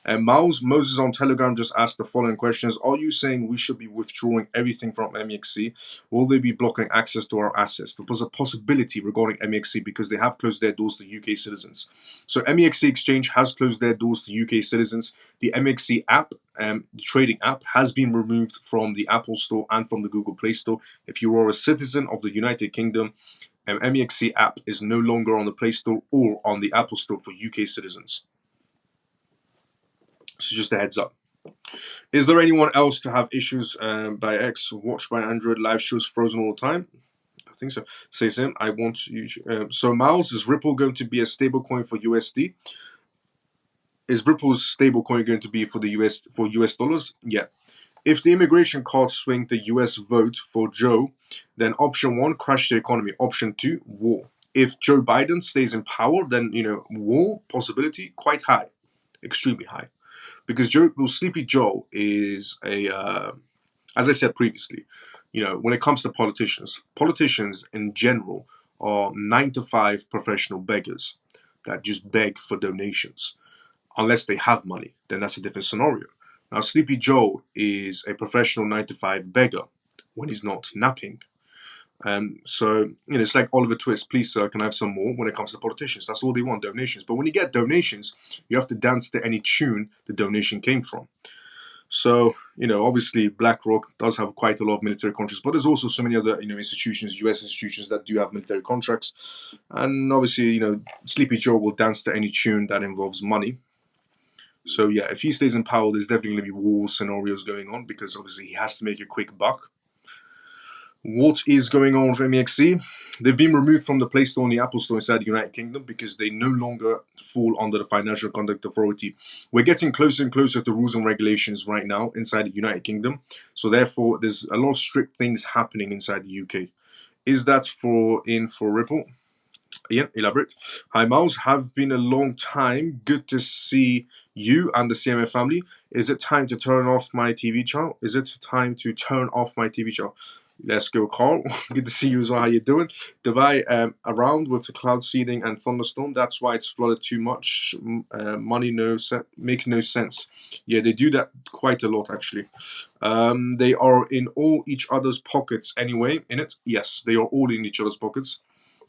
And Moses on Telegram just asked the following questions. Are you saying we should be withdrawing everything from MEXC? Will they be blocking access to our assets? There was a possibility regarding MEXC because they have closed their doors to UK citizens. So MEXC Exchange has closed their doors to UK citizens. The MEXC app, the trading app, has been removed from the Apple Store and from the Google Play Store. If you are a citizen of the United Kingdom, MEXC app is no longer on the Play Store or on the Apple Store for UK citizens. So just a heads up. Is there anyone else to have issues by X, watched by Android, live shows frozen all the time? I think so. Say Sim, I want you. So Miles, is Ripple going to be a stablecoin for USD? Is Ripple's stablecoin going to be for the US dollars? Yeah. If the immigration cards swing the US vote for Joe, then option 1, crash the economy. Option 2, war. If Joe Biden stays in power, then war possibility quite high, extremely high. Because Sleepy Joe is as I said previously, when it comes to politicians in general are 9 to 5 professional beggars that just beg for donations. Unless they have money, then that's a different scenario. Now, Sleepy Joe is a professional 9 to 5 beggar when he's not napping. So, it's like Oliver Twist, please sir, can I have some more when it comes to politicians? That's all they want, donations. But when you get donations, you have to dance to any tune the donation came from. So, obviously BlackRock does have quite a lot of military contracts, but there's also so many other, institutions, US institutions that do have military contracts. And obviously, Sleepy Joe will dance to any tune that involves money. So yeah, if he stays in power, there's definitely going to be war scenarios going on because obviously he has to make a quick buck. What is going on with MEXC? They've been removed from the Play Store and the Apple Store inside the United Kingdom because they no longer fall under the Financial Conduct Authority. We're getting closer and closer to rules and regulations right now inside the United Kingdom. So therefore, there's a lot of strict things happening inside the UK. Is that for Ripple? Yeah, elaborate. Hi, Miles. Have been a long time. Good to see you and the CMF family. Is it time to turn off my TV channel? Is it time to turn off my TV channel? Let's go, Carl. Good to see you as well. How you doing? Dubai around with the cloud seeding and thunderstorm. That's why it's flooded too much. Money makes no sense. Yeah, they do that quite a lot actually. They are in all each other's pockets anyway. In it, yes, they are all in each other's pockets.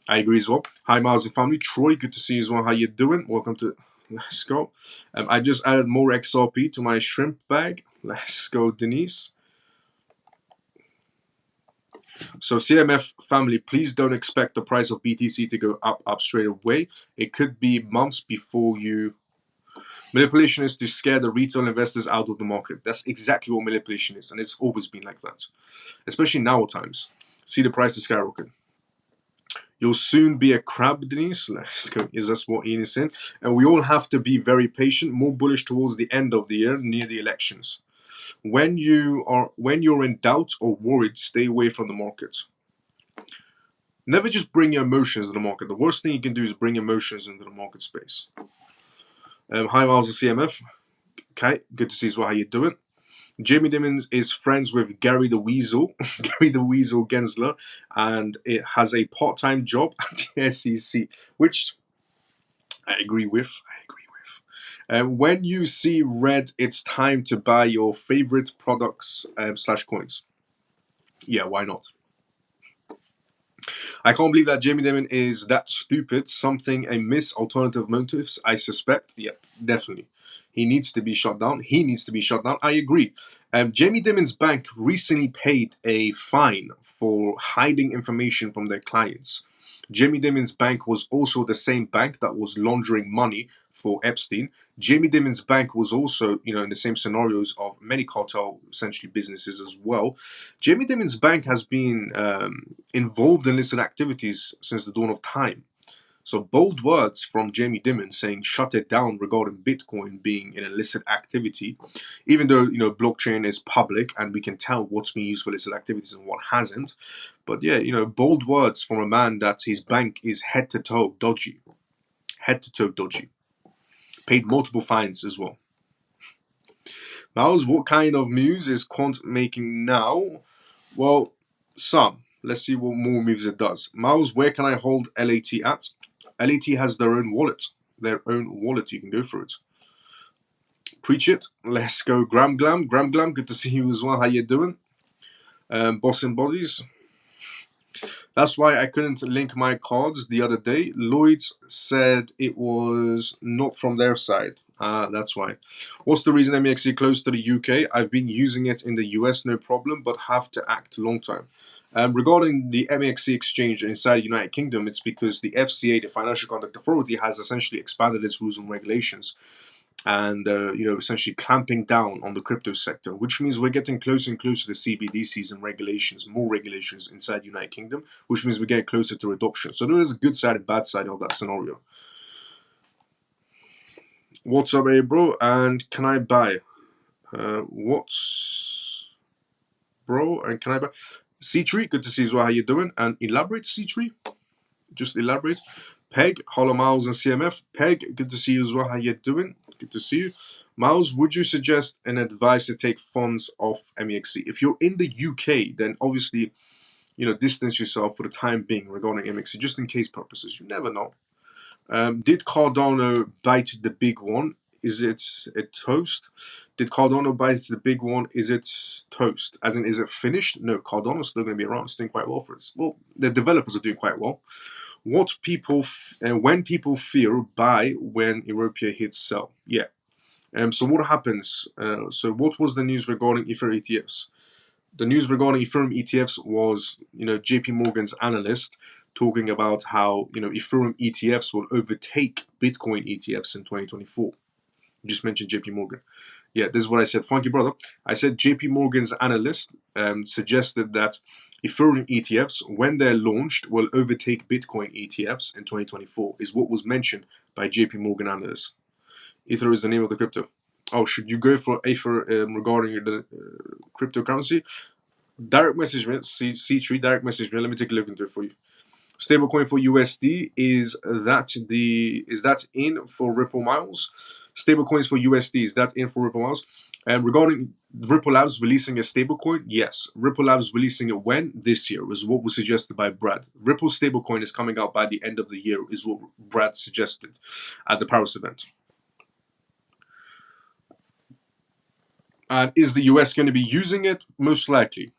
I agree as well. Hi, Miles and family. Troy, good to see you as well. How you doing? Welcome to Let's Go. I just added more XRP to my shrimp bag. Let's go, Denise. So CMF family, please don't expect the price of BTC to go up straight away. It could be months before you. Manipulation is to scare the retail investors out of the market. That's exactly what manipulation is, and it's always been like that. Especially now at times. See the prices skyrocket. You'll soon be a crab, Denise. Let's go. Is that what Ian is saying? And we all have to be very patient, more bullish towards the end of the year, near the elections. When you're in doubt or worried, stay away from the market. Never just bring your emotions to the market. The worst thing you can do is bring emotions into the market space. Hi, Miles of CMF. Okay, good to see you as well. How you doing? Jamie Dimon is friends with Gary the Weasel, Gary the Weasel Gensler, and it has a part-time job at the SEC, which I agree with. When you see red, it's time to buy your favorite products / coins. Yeah, why not? I can't believe that Jamie Dimon is that stupid. Something amiss, alternative motives, I suspect. Yeah, definitely. He needs to be shut down. I agree. Jamie Dimon's bank recently paid a fine for hiding information from their clients. Jamie Dimon's bank was also the same bank that was laundering money for Epstein. Jamie Dimon's bank was also, in the same scenarios of many cartel, essentially, businesses as well. Jamie Dimon's bank has been involved in illicit activities since the dawn of time. So bold words from Jamie Dimon saying shut it down regarding Bitcoin being an illicit activity, even though blockchain is public and we can tell what's being used for illicit activities and what hasn't. But yeah, bold words from a man that his bank is head to toe dodgy. Paid multiple fines as well. Miles, what kind of moves is Quant making now? Well, some. Let's see what more moves it does. Miles, where can I hold LAT at? LAT has their own wallet. Their own wallet. You can go for it. Preach it. Let's go. Gram Glam. Gram Glam, good to see you as well. How you doing? Boss and Bodies. That's why I couldn't link my cards the other day. Lloyd's said it was not from their side. That's why. What's the reason MEXC close to the UK? I've been using it in the US, no problem, but have to act long time. Regarding the MEXC exchange inside the United Kingdom, it's because the FCA, the Financial Conduct Authority, has essentially expanded its rules and regulations and essentially clamping down on the crypto sector, which means we're getting closer and closer to CBDCs and regulations, more regulations inside the United Kingdom, which means we get closer to adoption. So there is a good side and bad side of that scenario. What's up, bro? And can I buy? What's bro? And can I buy? C3, good to see you as well. How you doing? And elaborate, C3. Just elaborate. Peg, Hollow Miles and CMF. Peg, good to see you as well. How you doing? Good to see you. Miles, would you suggest an advice to take funds off MEXC? If you're in the UK, then obviously, distance yourself for the time being regarding MEXC, just in case purposes. You never know. Did Cardano bite the big one? Is it a toast? Did Cardano bite the big one? Is it toast? As in, is it finished? No, Cardano's still going to be around. It's doing quite well for us. Well, the developers are doing quite well. When people fear buy when Europia hits sell. Yeah. So what happens? So what was the news regarding Ethereum ETFs? The news regarding Ethereum ETFs was, JP Morgan's analyst talking about how, Ethereum ETFs will overtake Bitcoin ETFs in 2024. You just mentioned JP Morgan. Yeah, this is what I said. Funky brother. I said JP Morgan's analyst suggested that Ethereum ETFs, when they're launched, will overtake Bitcoin ETFs in 2024, is what was mentioned by JP Morgan analyst. Ether is the name of the crypto. Oh, should you go for Ether regarding the cryptocurrency? Direct message me, C3, direct message me. Let me take a look into it for you. Stablecoin for USD, is that in for Ripple Miles? Stablecoins for USD, is that in for Ripple Miles? And regarding Ripple Labs releasing a stablecoin, yes. Ripple Labs releasing it when? This year, is what was suggested by Brad. Ripple stablecoin is coming out by the end of the year, is what Brad suggested at the Paris event. And is the US going to be using it? Most likely.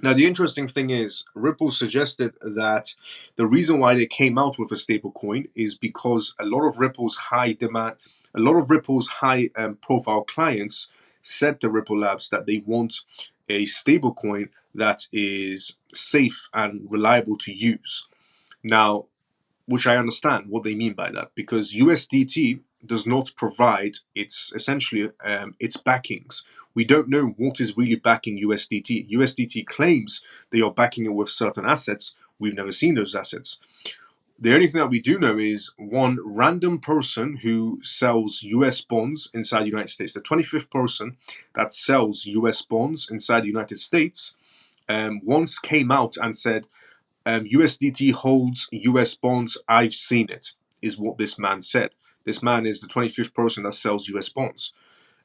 Now, the interesting thing is, Ripple suggested that the reason why they came out with a stable coin is because a lot of Ripple's high profile clients said to Ripple Labs that they want a stable coin that is safe and reliable to use. Now, which I understand what they mean by that, because USDT does not provide its backings. We don't know what is really backing USDT. USDT claims they are backing it with certain assets. We've never seen those assets. The only thing that we do know is one random person who sells US bonds inside the United States, the 25th person that sells US bonds inside the United States, once came out and said, USDT holds US bonds. I've seen it, is what this man said. This man is the 25th person that sells US bonds.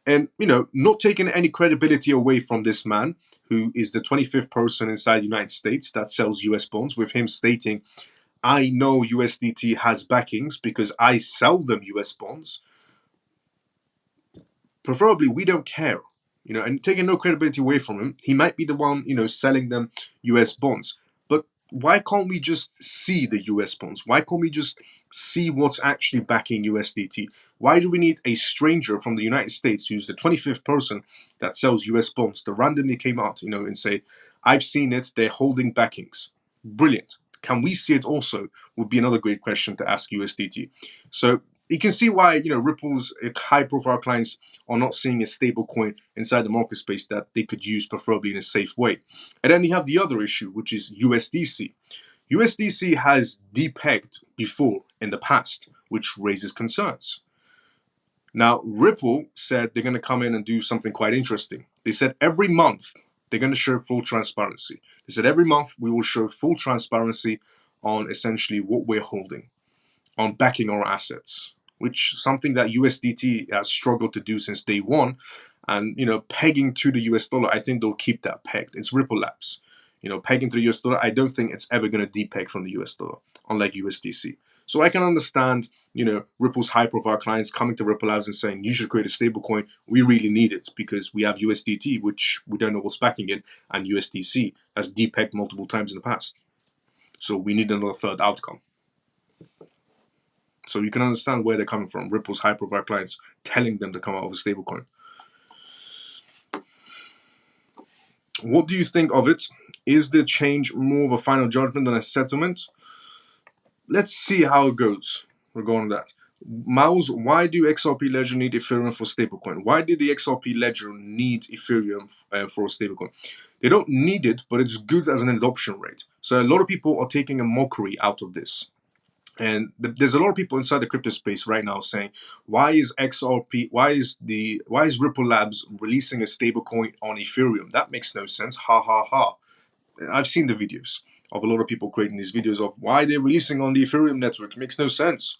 And, not taking any credibility away from this man, who is the 25th person inside the United States that sells US bonds, with him stating, I know USDT has backings because I sell them US bonds. Preferably, we don't care, and taking no credibility away from him. He might be the one, selling them US bonds. But why can't we just see the US bonds? Why can't we just see what's actually backing USDT? Why do we need a stranger from the United States, who's the 25th person that sells US bonds, to randomly came out, and say, I've seen it, they're holding backings? Brilliant. Can we see it also? Would be another great question to ask USDT. So you can see why, Ripple's high-profile clients are not seeing a stable coin inside the market space that they could use preferably in a safe way. And then you have the other issue, which is USDC. USDC has depegged before in the past, which raises concerns. Now, Ripple said they're going to come in and do something quite interesting. They said every month they're going to show full transparency. They said every month we will show full transparency on essentially what we're holding, on backing our assets, which is something that USDT has struggled to do since day one. And, pegging to the US dollar, I think they'll keep that pegged. It's Ripple Labs. pegging to the US dollar, I don't think it's ever going to depeg from the US dollar, unlike USDC. So I can understand, Ripple's high-profile clients coming to Ripple Labs and saying, you should create a stablecoin. We really need it because we have USDT, which we don't know what's backing it, and USDC has depegged multiple times in the past. So we need another third outcome. So you can understand where they're coming from. Ripple's high-profile clients telling them to come out of a stablecoin. What do you think of it? Is the change more of a final judgment than a settlement? Let's see how it goes regarding that. Mouse, why do XRP Ledger need Ethereum for stablecoin? Why did the XRP Ledger need Ethereum for a stablecoin? They don't need it, but it's good as an adoption rate. So a lot of people are taking a mockery out of this. And there's a lot of people inside the crypto space right now saying, why is Ripple Labs releasing a stablecoin on Ethereum? That makes no sense. Ha ha ha. I've seen the videos of a lot of people creating these videos of why they're releasing on the Ethereum network. It makes no sense.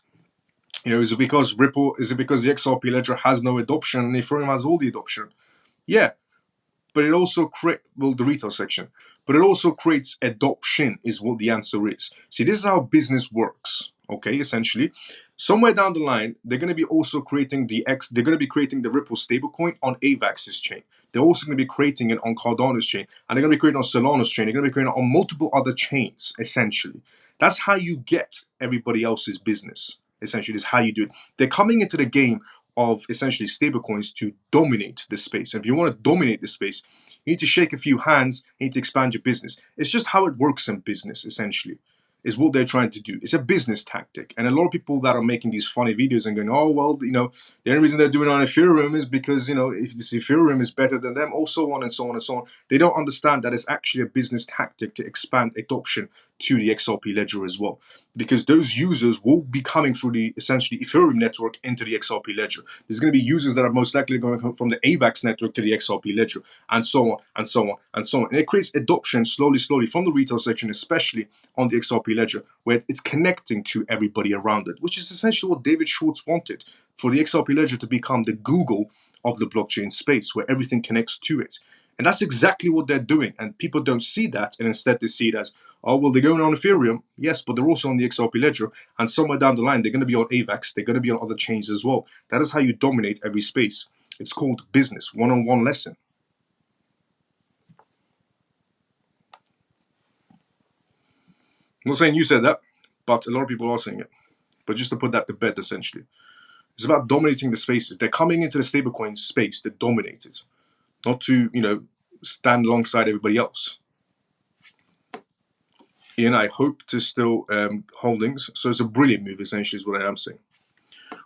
Is it because the XRP ledger has no adoption and Ethereum has all the adoption? Yeah, but it also the retail section, but it also creates adoption is what the answer is. See, this is how business works. Okay, essentially, somewhere down the line, they're going to be also creating they're going to be creating the Ripple stablecoin on AVAX's chain. They're also going to be creating it on Cardano's chain, and they're going to be creating it on Solana's chain. They're going to be creating it on multiple other chains, essentially. That's how you get everybody else's business, essentially, is how you do it. They're coming into the game of essentially stablecoins to dominate the space. And if you want to dominate the space, you need to shake a few hands, you need to expand your business. It's just how it works in business, essentially, is what they're trying to do. It's a business tactic. And a lot of people that are making these funny videos and going, oh, well, the only reason they're doing it on Ethereum is because, if this Ethereum is better than them, or so on and so on and so on. They don't understand that it's actually a business tactic to expand adoption to the XRP ledger as well, because those users will be coming through the essentially Ethereum network into the XRP ledger. There's going to be users that are most likely going to come from the AVAX network to the XRP ledger, and so on and so on and so on. And it creates adoption slowly from the retail section, especially on the XRP ledger, where it's connecting to everybody around it, which is essentially what David Schwartz wanted, for the XRP ledger to become the Google of the blockchain space, where everything connects to it. And that's exactly what they're doing. And people don't see that, and instead they see it as, oh, well, they're going on Ethereum. Yes, but they're also on the XRP ledger. And somewhere down the line, they're going to be on AVAX. They're going to be on other chains as well. That is how you dominate every space. It's called business, one-on-one lesson. I'm not saying you said that, but a lot of people are saying it. But just to put that to bed, essentially. It's about dominating the spaces. They're coming into the stablecoin space to dominate it, not to, stand alongside everybody else. Ian, I hope to still holdings. So it's a brilliant move, essentially, is what I am saying.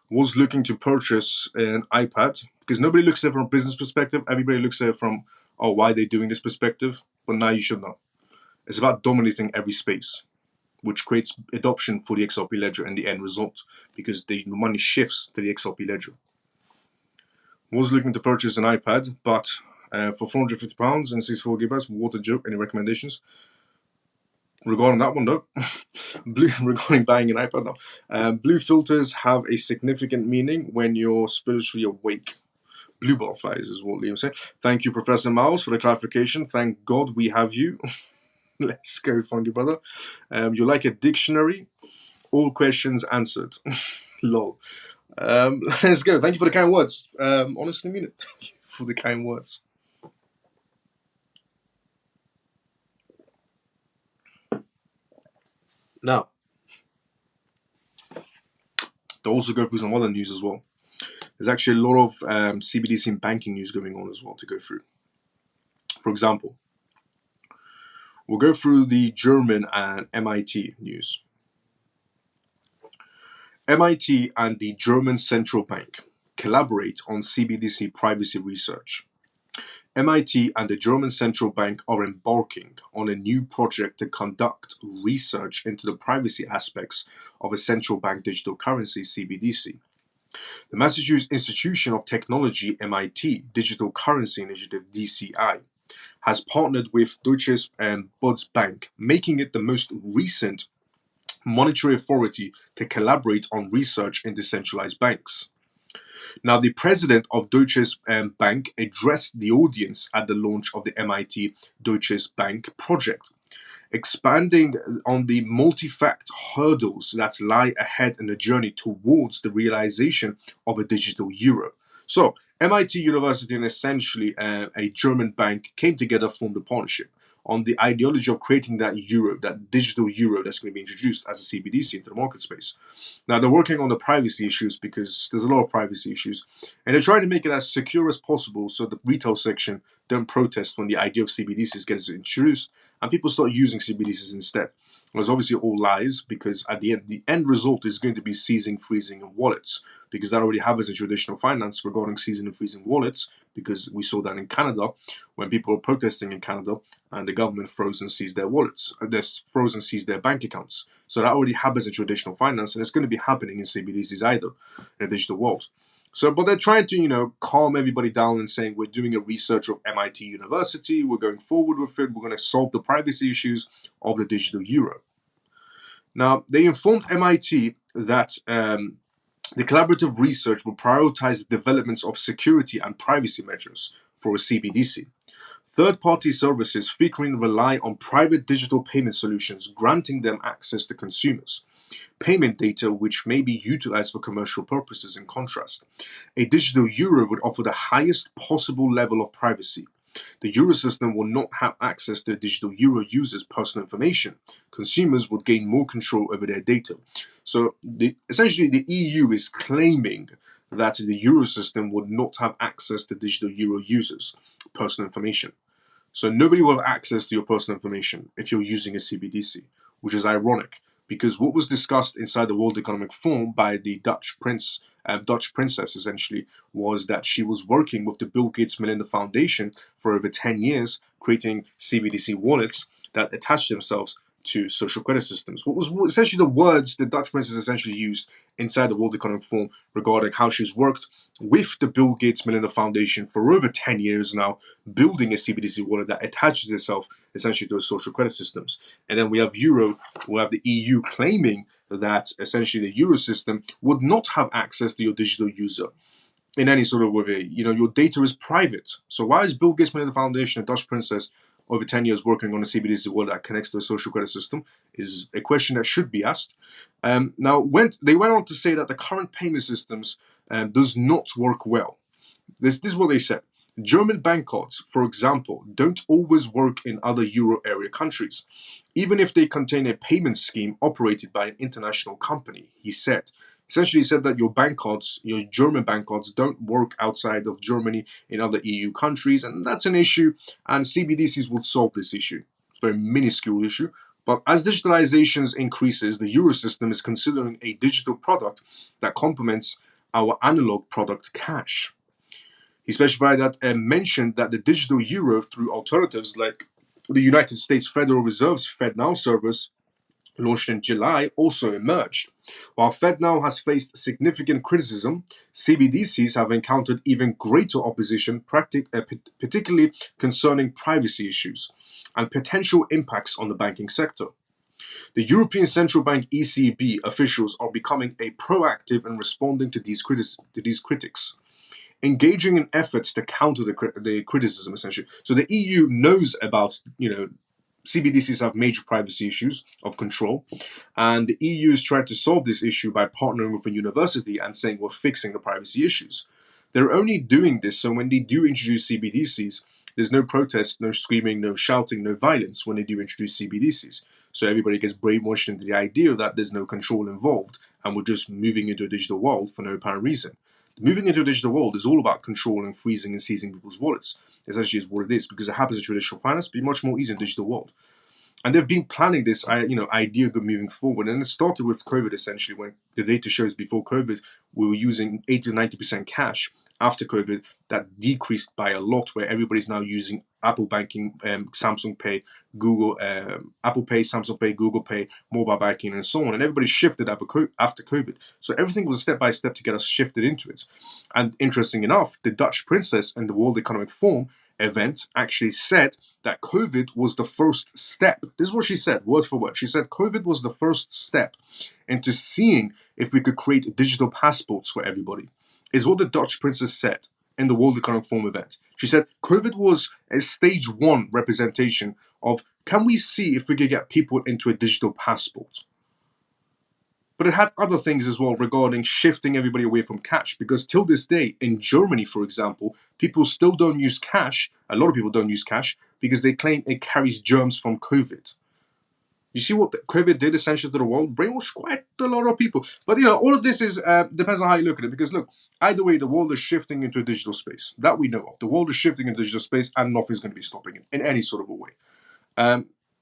Was looking to purchase an iPad, because nobody looks at it from a business perspective. Everybody looks at it from, oh, why are they doing this perspective? But now you should know. It's about dominating every space, which creates adoption for the XRP ledger and the end result, because the money shifts to the XRP ledger. Was looking to purchase an iPad, but for £450 and 64 gigabytes. What a joke. Any recommendations? Regarding that one, though, regarding buying an iPad, now, blue filters have a significant meaning when you're spiritually awake. Blue butterflies is what Liam said. Thank you, Professor Miles, for the clarification. Thank God we have you. Let's go, funky brother. You like a dictionary? All questions answered. Lol. Let's go. Thank you for the kind words. Honestly, I mean it. Thank you for the kind words. Now, to also go through some other news as well. There's actually a lot of CBDC and banking news going on as well to go through. For example, we'll go through the German and MIT news. MIT and the German Central Bank collaborate on CBDC privacy research. MIT and the German Central Bank are embarking on a new project to conduct research into the privacy aspects of a central bank digital currency, CBDC. The Massachusetts Institute of Technology, MIT, Digital Currency Initiative, DCI, has partnered with Deutsche Bundesbank, making it the most recent monetary authority to collaborate on research in decentralized banks. Now, the president of Deutsche Bank addressed the audience at the launch of the MIT Deutsche Bank project, expanding on the multi-fact hurdles that lie ahead in the journey towards the realization of a digital euro. So, MIT University and essentially a German bank came together, formed a partnership on the ideology of creating that euro, that digital euro that's going to be introduced as a CBDC into the market space. Now, they're working on the privacy issues because there's a lot of privacy issues, and they're trying to make it as secure as possible so the retail section don't protest when the idea of CBDCs gets introduced and people start using CBDCs instead. Well, it's obviously all lies because at the end result is going to be seizing, freezing, and wallets, because that already happens in traditional finance regarding seizing and freezing wallets, because we saw that in Canada when people were protesting in Canada and the government froze and seized their wallets, they froze and seized their bank accounts. So that already happens in traditional finance, and it's going to be happening in CBDCs either in a digital world. So, but they're trying to, calm everybody down and saying we're doing a research of MIT University, we're going forward with it, we're going to solve the privacy issues of the digital euro. Now, they informed MIT that the collaborative research will prioritize the developments of security and privacy measures for a CBDC. Third-party services frequently rely on private digital payment solutions, granting them access to consumers' payment data, which may be utilized for commercial purposes. In contrast, a digital euro would offer the highest possible level of privacy. The euro system will not have access to digital euro users' personal information. Consumers would gain more control over their data. So essentially, the EU is claiming that the euro system would not have access to digital euro users' personal information. So nobody will have access to your personal information if you're using a CBDC, which is ironic because what was discussed inside the World Economic Forum by the Dutch princess essentially was that she was working with the Bill Gates Melinda Foundation for over 10 years, creating CBDC wallets that attach themselves to social credit systems. What was essentially the words the Dutch princess essentially used inside the World Economic Forum regarding how she's worked with the Bill Gates Melinda Foundation for over 10 years now, building a CBDC wallet that attaches itself essentially to those social credit systems. And then we have the EU claiming that essentially the euro system would not have access to your digital user in any sort of way. Your data is private. So why is Bill Gates Melinda Foundation, a Dutch princess, over 10 years working on a CBDC wallet that connects to a social credit system is a question that should be asked. Now, when they went on to say that the current payment systems does not work well. This is what they said. German bank cards, for example, don't always work in other euro area countries, even if they contain a payment scheme operated by an international company, he said. Essentially, he said that your German bank cards don't work outside of Germany in other EU countries, and that's an issue, and CBDCs would solve this issue. It's a very minuscule issue, but as digitalization increases, the euro system is considering a digital product that complements our analog product cash. He specified that and mentioned that the digital euro, through alternatives like the United States Federal Reserve's FedNow service, launched in July, also emerged. While FedNow has faced significant criticism, CBDCs have encountered even greater opposition, particularly concerning privacy issues and potential impacts on the banking sector. The European Central Bank ECB officials are becoming proactive in responding to these critics, engaging in efforts to counter the criticism, essentially. So the EU knows about, CBDCs have major privacy issues of control, and the EU is trying to solve this issue by partnering with a university and saying we're fixing the privacy issues. They're only doing this so when they do introduce CBDCs, there's no protest, no screaming, no shouting, no violence when they do introduce CBDCs. So everybody gets brainwashed into the idea that there's no control involved and we're just moving into a digital world for no apparent reason. Moving into a digital world is all about controlling, freezing, and seizing people's wallets. Essentially, is what it is because it happens in traditional finance, but much more easy in digital world. And they've been planning this, idea moving forward. And it started with COVID, essentially, when the data shows before COVID, we were using 80 to 90% cash. After COVID, that decreased by a lot, where everybody's now using Apple Banking, Samsung Pay, Google, Apple Pay, Samsung Pay, Google Pay, mobile banking, and so on. And everybody shifted after COVID. So everything was step by step to get us shifted into it. And interesting enough, the Dutch princess and the World Economic Forum event actually said that COVID was the first step. This is what she said, word for word. She said COVID was the first step into seeing if we could create digital passports for everybody. is what the Dutch princess said in the World Economic Forum event. She said COVID was a stage 1 representation of, can we see if we could get people into a digital passport? But it had other things as well regarding shifting everybody away from cash, because till this day, in Germany, for example, people still don't use cash. A lot of people don't use cash because they claim it carries germs from COVID. You see what COVID did essentially to the world? Brainwashed quite a lot of people. But all of this is depends on how you look at it. Because look, either way, the world is shifting into a digital space. That we know of. The world is shifting into digital space, and nothing's going to be stopping it in any sort of a way.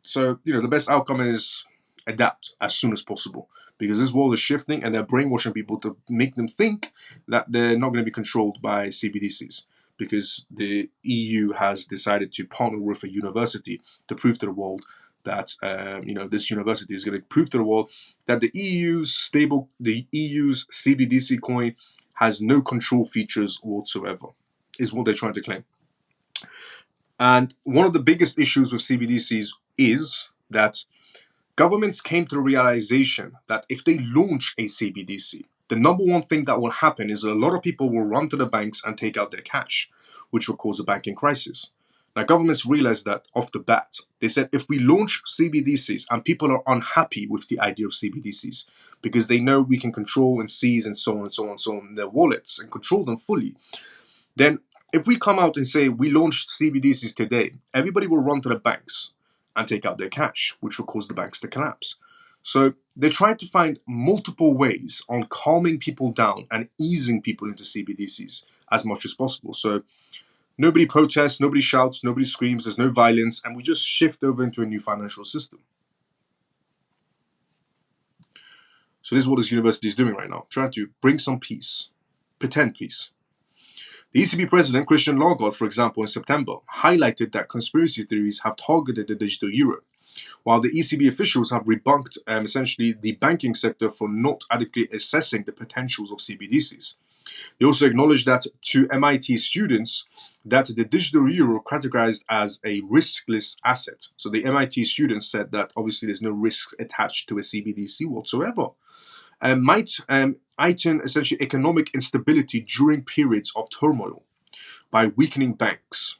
So the best outcome is adapt as soon as possible, because this world is shifting, and they're brainwashing people to make them think that they're not going to be controlled by CBDCs. Because the EU has decided to partner with a university to prove to the world that this university is going to prove to the world that the EU's CBDC coin has no control features whatsoever, is what they're trying to claim. And one of the biggest issues with CBDCs is that governments came to the realization that if they launch a CBDC, the number one thing that will happen is that a lot of people will run to the banks and take out their cash, which will cause a banking crisis. Now, governments realized that off the bat. They said if we launch CBDCs and people are unhappy with the idea of CBDCs because they know we can control and seize and so on and so on and so on their wallets and control them fully, then if we come out and say we launched CBDCs today, everybody will run to the banks and take out their cash, which will cause the banks to collapse. So they're trying to find multiple ways on calming people down and easing people into CBDCs as much as possible. So nobody protests, nobody shouts, nobody screams, there's no violence, and we just shift over into a new financial system. So this is what this university is doing right now, trying to bring some peace, pretend peace. The ECB president, Christian Lagarde, for example, in September, highlighted that conspiracy theories have targeted the digital euro, while the ECB officials have rebunked essentially the banking sector for not adequately assessing the potentials of CBDCs. They also acknowledged that to MIT students that the digital euro categorized as a riskless asset. So the MIT students said that obviously there's no risk attached to a CBDC whatsoever. Might heighten essentially economic instability during periods of turmoil by weakening banks.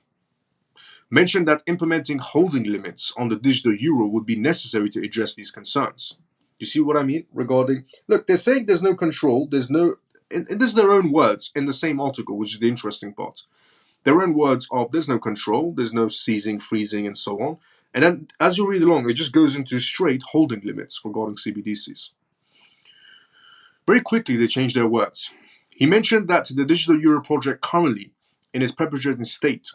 Mentioned that implementing holding limits on the digital euro would be necessary to address these concerns. You see what I mean regarding, look, they're saying there's no control, there's no, and this is their own words in the same article, which is the interesting part. Their own words of there's no control, there's no seizing, freezing, and so on. And then as you read along, it just goes into straight holding limits regarding CBDCs. Very quickly, they changed their words. He mentioned that the digital euro project currently, in its preparatory state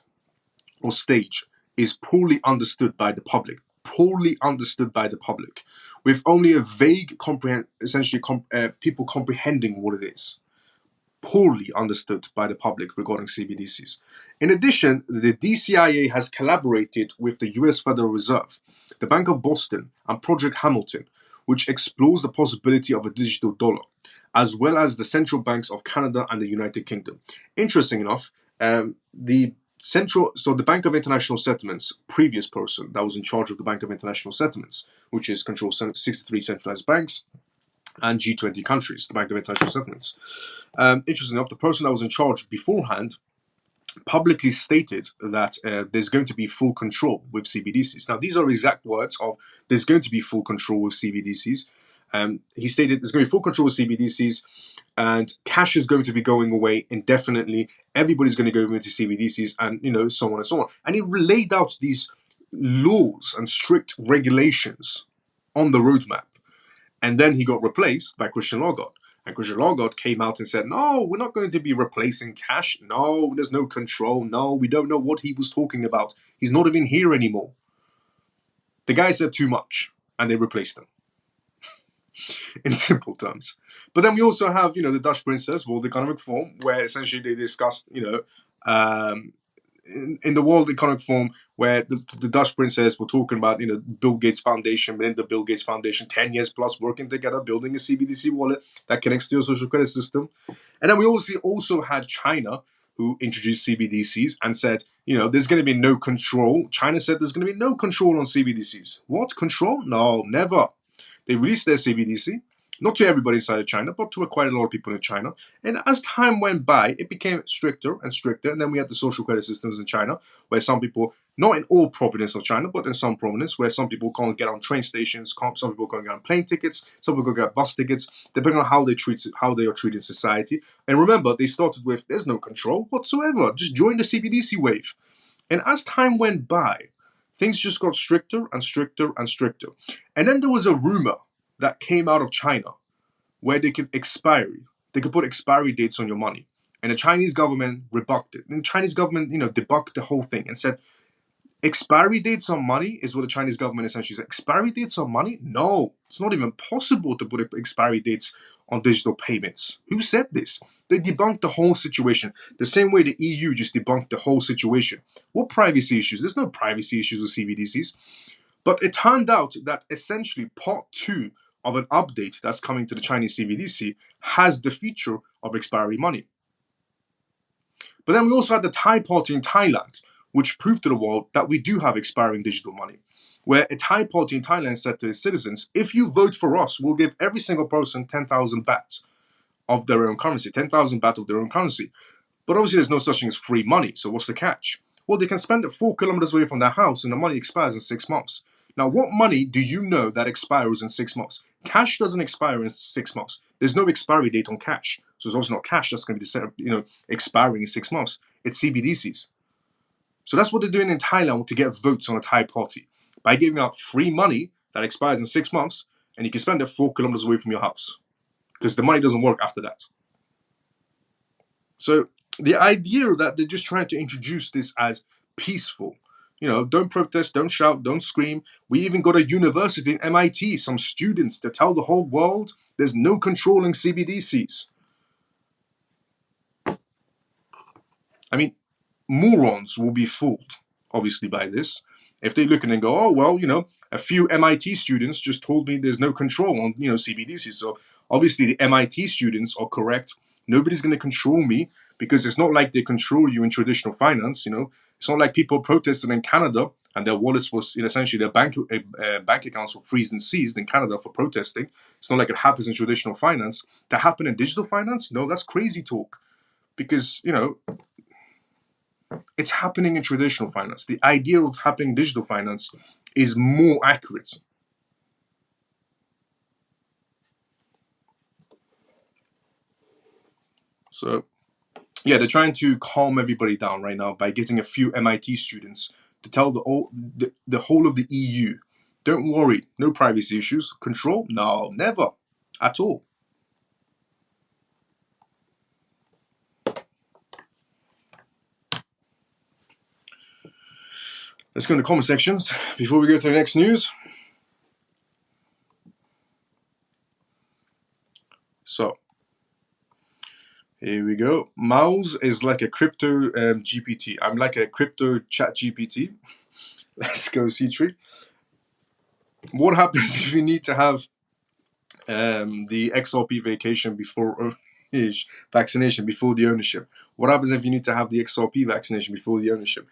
or stage, is poorly understood by the public. Poorly understood by the public, with only a vague people comprehending what it is. Poorly understood by the public regarding CBDCs. In addition, the DCIA has collaborated with the US Federal Reserve, the Bank of Boston, and Project Hamilton, which explores the possibility of a digital dollar, as well as the central banks of Canada and the United Kingdom. Interesting enough, the Bank of International Settlements, previous person that was in charge of the Bank of International Settlements, which controls 63 centralized banks and G20 countries, the Bank of International Settlements. Interesting enough, the person that was in charge beforehand publicly stated that there's going to be full control with CBDCs. Now, these are exact words of there's going to be full control with CBDCs. He stated there's going to be full control with CBDCs, and cash is going to be going away indefinitely. Everybody's going to go into CBDCs, and so on and so on. And he laid out these laws and strict regulations on the roadmap. And then he got replaced by Christian Lagarde. And Christian Lagarde came out and said, no, we're not going to be replacing cash. No, there's no control. No, we don't know what he was talking about. He's not even here anymore. The guy said too much, and they replaced him. In simple terms. But then we also have, the Dutch Princess, World Economic Forum, where essentially they discussed, in the World Economic Forum, where the Dutch Princess were talking about, Bill Gates Foundation, within the Bill Gates Foundation, 10 years plus working together, building a CBDC wallet that connects to your social credit system. And then we also had China, who introduced CBDCs and said, there's going to be no control. China said there's going to be no control on CBDCs. What? Control? No, never. They released their CBDC, Not to everybody inside of China, but to quite a lot of people in China. And as time went by, it became stricter and stricter. And then we had the social credit systems in China, where some people, not in all provinces of China, but in some provinces, where some people can't get on train stations, some people can't get on plane tickets, some people can't get bus tickets, depending on how they are treated in society. And remember, they started with there's no control whatsoever. Just join the CBDC wave. And as time went by, things just got stricter and stricter and stricter. And then there was a rumor that came out of China where they could put expiry dates on your money. And the Chinese government rebucked it. And the Chinese government, debunked the whole thing and said, expiry dates on money is what the Chinese government essentially said. Expiry dates on money? No, it's not even possible to put expiry dates on digital payments. Who said this? They debunked the whole situation. The same way the EU just debunked the whole situation. What privacy issues? There's no privacy issues with CBDCs. But it turned out that essentially part 2 of an update that's coming to the Chinese CBDC has the feature of expiry money. But then we also had the Thai party in Thailand, which proved to the world that we do have expiring digital money, where a Thai party in Thailand said to its citizens, if you vote for us, we'll give every single person 10,000 baht of their own currency, 10,000 baht of their own currency. But obviously there's no such thing as free money, so what's the catch? Well, they can spend it 4 kilometers away from their house and the money expires in 6 months. Now, what money do you know that expires in 6 months? Cash doesn't expire in 6 months. There's no expiry date on cash. So it's also not cash that's going to be expiring in 6 months. It's CBDCs. So that's what they're doing in Thailand to get votes on a Thai party. By giving out free money that expires in 6 months, and you can spend it 4 kilometers away from your house. Because the money doesn't work after that. So the idea that they're just trying to introduce this as peaceful, don't protest, don't shout, don't scream. We even got a university in MIT, some students to tell the whole world there's no controlling CBDCs. I mean, morons will be fooled, obviously, by this. If they look and go, oh, well, a few MIT students just told me there's no control on, CBDCs. So obviously the MIT students are correct. Nobody's going to control me because it's not like they control you in traditional finance. It's not like people protested in Canada and their wallets was essentially their bank accounts were freezed and seized in Canada for protesting. It's not like it happens in traditional finance. That happened in digital finance? No, that's crazy talk. Because, it's happening in traditional finance. The idea of happening in digital finance is more accurate. So, yeah, they're trying to calm everybody down right now by getting a few MIT students to tell the whole of the EU, don't worry, no privacy issues. Control? No, never. At all. Let's go into comment sections before we go to the next news. So, here we go. Mouse is like a crypto GPT. I'm like a crypto chat GPT. Let's go, C3. What happens if you need to have the XRP vaccination before the ownership? What happens if you need to have the XRP vaccination before the ownership?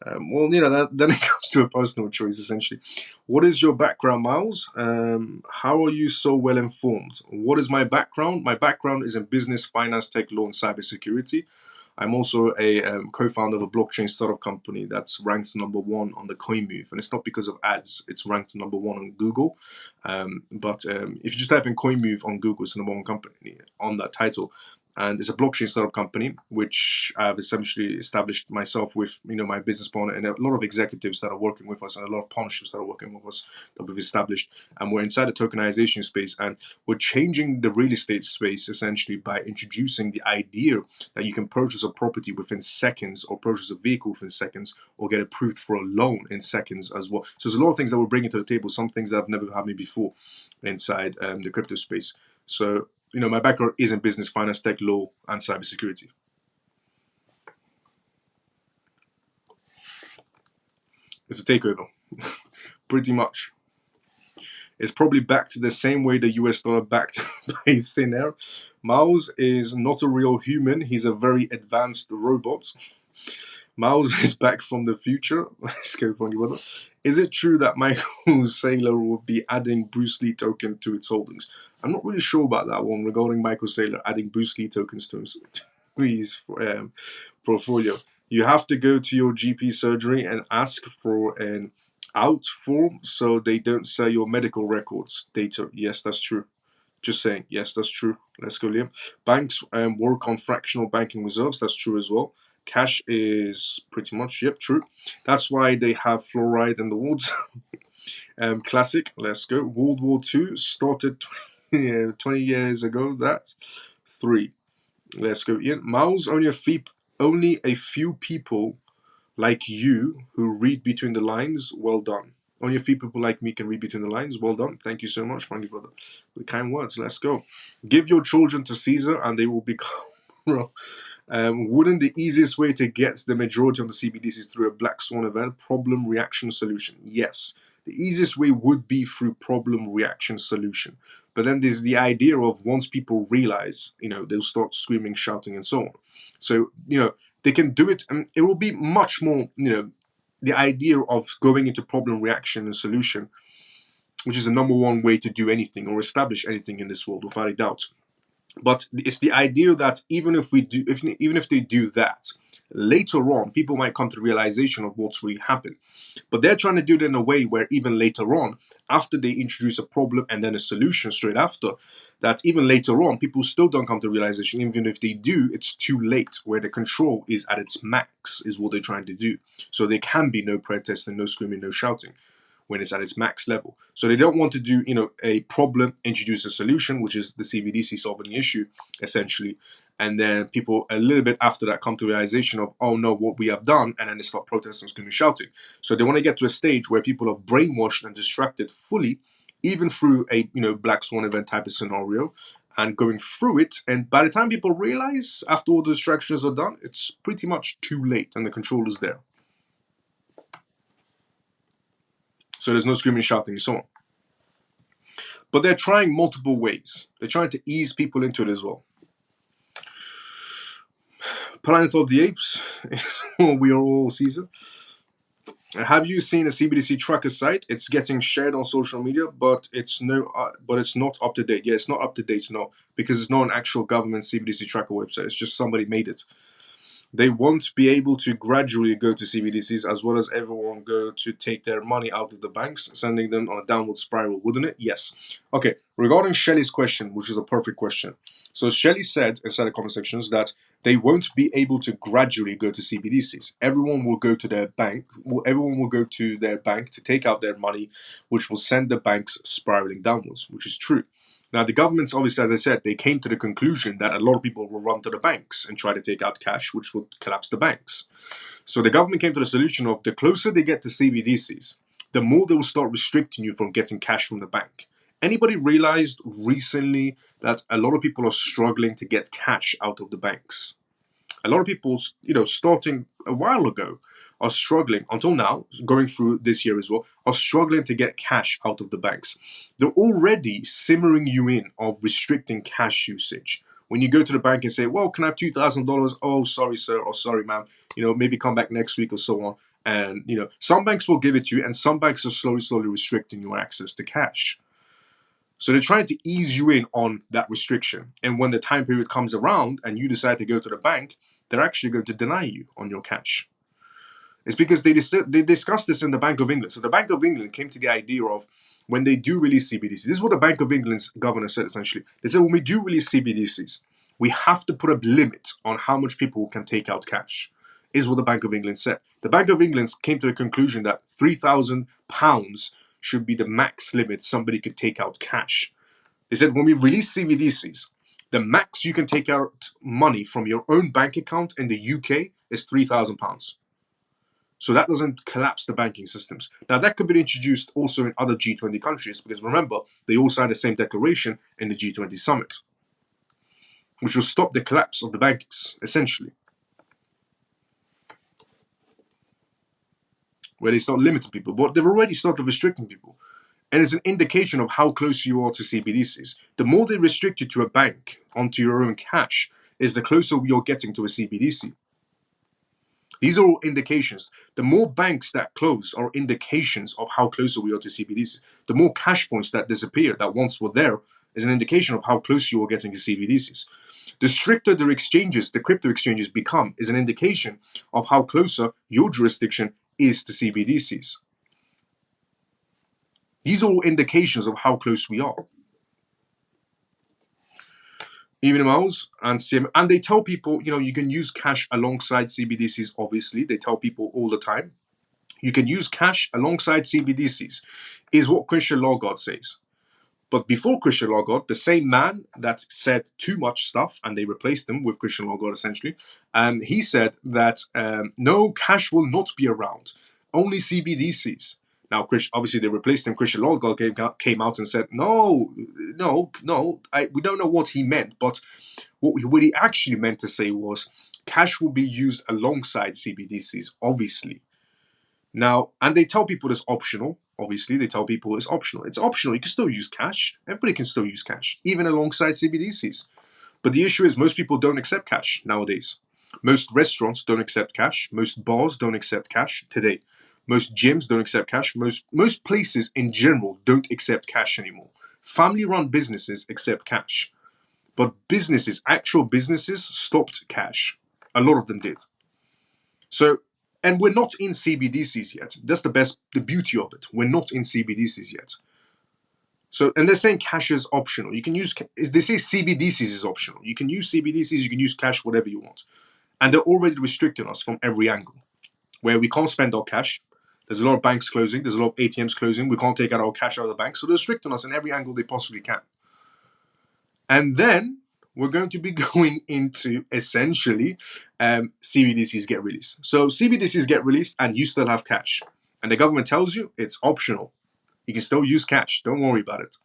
Well, then it comes to a personal choice, essentially. What is your background, Miles? How are you so well informed? What is my background? My background is in business, finance, tech, law, and cybersecurity. I'm also a co-founder of a blockchain startup company that's ranked #1 on the CoinMove. And it's not because of ads, it's ranked #1 on Google. But if you just type in CoinMove on Google, it's the #1 company on that title. And it's a blockchain startup company, which I've essentially established myself with, my business partner and a lot of executives that are working with us and a lot of partnerships that are working with us that we've established. And we're inside the tokenization space, and we're changing the real estate space essentially by introducing the idea that you can purchase a property within seconds or purchase a vehicle within seconds or get approved for a loan in seconds as well. So there's a lot of things that we're bringing to the table, some things that have never happened before inside the crypto space. So, my background is in business, finance, tech, law, and cybersecurity. It's a takeover, pretty much. It's probably backed the same way the US dollar backed by thin air. Miles is not a real human. He's a very advanced robot. Miles is back from the future. Let's go, funny brother. Is it true that Michael Saylor will be adding Bruce Lee token to its holdings? I'm not really sure about that one regarding Michael Saylor adding Bruce Lee tokens to his portfolio. You have to go to your GP surgery and ask for an out form so they don't sell your medical records data. Yes, that's true. Just saying, yes, that's true. Let's go, Liam. Banks work on fractional banking reserves. That's true as well. Cash is pretty much, yep, true. That's why they have fluoride in the woods. Classic, let's go. World War II started 20 years ago. That's 3. Let's go, Ian. Miles, only a few people like you who read between the lines. Well done. Only a few people like me can read between the lines. Well done. Thank you so much, Frankie, for the kind words. Let's go. Give your children to Caesar and they will become. Wouldn't the easiest way to get the majority of the CBDCs through a black swan event? Problem, reaction, solution. Yes. The easiest way would be through problem, reaction, solution. But then there's the idea of once people realize, they'll start screaming, shouting, and so on. So, they can do it, and it will be much more, the idea of going into problem, reaction, and solution, which is the number one way to do anything or establish anything in this world, without a doubt. But it's the idea that even if they do that, later on, people might come to the realization of what's really happened. But they're trying to do it in a way where even later on, after they introduce a problem and then a solution straight after, that even later on, people still don't come to the realization. Even if they do, it's too late, where the control is at its max, is what they're trying to do. So there can be no protesting, no screaming, no shouting when it's at its max level. So they don't want to do, a problem, introduce a solution, which is the CBDC solving the issue, essentially. And then people a little bit after that come to realization of, oh no, what we have done, and then they start protesting, screaming, shouting. So they want to get to a stage where people are brainwashed and distracted fully, even through a black swan event type of scenario, and going through it. And by the time people realize, after all the distractions are done, it's pretty much too late, and the control is there. So there's no screaming, shouting, and so on. But they're trying multiple ways. They're trying to ease people into it as well. Planet of the Apes is we are all Caesar. Have you seen a CBDC tracker site? It's getting shared on social media, but it's not up to date. Yeah, it's not up to date, no, because it's not an actual government CBDC tracker website. It's just somebody made it. They won't be able to gradually go to CBDCs as well as everyone go to take their money out of the banks, sending them on a downward spiral, wouldn't it? Yes. Okay, regarding Shelly's question, which is a perfect question. So Shelly said inside the comment sections that they won't be able to gradually go to CBDCs. Everyone will go to their bank. Everyone will go to their bank to take out their money, which will send the banks spiraling downwards, which is true. Now, the governments, obviously, as I said, they came to the conclusion that a lot of people will run to the banks and try to take out cash, which would collapse the banks. So the government came to the solution of the closer they get to CBDCs, the more they will start restricting you from getting cash from the bank. Anybody realized recently that a lot of people are struggling to get cash out of the banks? A lot of people, starting a while ago, are struggling, until now, going through this year as well, are struggling to get cash out of the banks. They're already simmering you in of restricting cash usage. When you go to the bank and say, well, can I have $2,000? Oh, sorry, sir, or sorry, ma'am, maybe come back next week or so on. And, some banks will give it to you, and some banks are slowly restricting your access to cash. So they're trying to ease you in on that restriction. And when the time period comes around and you decide to go to the bank, they're actually going to deny you on your cash. It's because they discussed this in the Bank of England. So the Bank of England came to the idea of when they do release CBDCs, this is what the Bank of England's governor said essentially. They said when we do release CBDCs, we have to put a limit on how much people can take out cash, is what the Bank of England said. The Bank of England came to the conclusion that £3,000 should be the max limit somebody could take out cash. They said when we release CBDCs, the max you can take out money from your own bank account in the UK is £3,000. So that doesn't collapse the banking systems. Now, that could be introduced also in other G20 countries, because remember, they all signed the same declaration in the G20 summit, which will stop the collapse of the banks, essentially, where they start limiting people. But they've already started restricting people. And it's an indication of how close you are to CBDCs. The more they restrict you to a bank, onto your own cash, is the closer you're getting to a CBDC. These are all indications. The more banks that close are indications of how closer we are to CBDCs. The more cash points that disappear that once were there is an indication of how close you are getting to CBDCs. The stricter the exchanges, the crypto exchanges become, is an indication of how closer your jurisdiction is to CBDCs. These are all indications of how close we are. Even amounts and CMF, and they tell people, you can use cash alongside CBDCs. Obviously, they tell people all the time, you can use cash alongside CBDCs, is what Christian Lagarde says. But before Christian Lagarde, the same man that said too much stuff, and they replaced him with Christian Lagarde essentially, he said that no, cash will not be around, only CBDCs. Now, obviously, they replaced him. Christian Lagarde came out and said, no, we don't know what he meant, but what he actually meant to say was cash will be used alongside CBDCs, obviously. Now, and they tell people it's optional. Obviously, they tell people it's optional. It's optional. You can still use cash. Everybody can still use cash, even alongside CBDCs. But the issue is most people don't accept cash nowadays. Most restaurants don't accept cash. Most bars don't accept cash today. Most gyms don't accept cash. Most places in general don't accept cash anymore. Family-run businesses accept cash. But businesses, actual businesses, stopped cash. A lot of them did. So, and we're not in CBDCs yet. That's the beauty of it. We're not in CBDCs yet. So, and they're saying cash is optional. You can use, they say CBDCs is optional. You can use CBDCs, you can use cash, whatever you want. And they're already restricting us from every angle, where we can't spend our cash. There's a lot of banks closing. There's a lot of ATMs closing. We can't take out our cash out of the bank. So they're restricting us in every angle they possibly can. And then we're going to be going into essentially CBDCs get released. So CBDCs get released and you still have cash. And the government tells you it's optional. You can still use cash. Don't worry about it.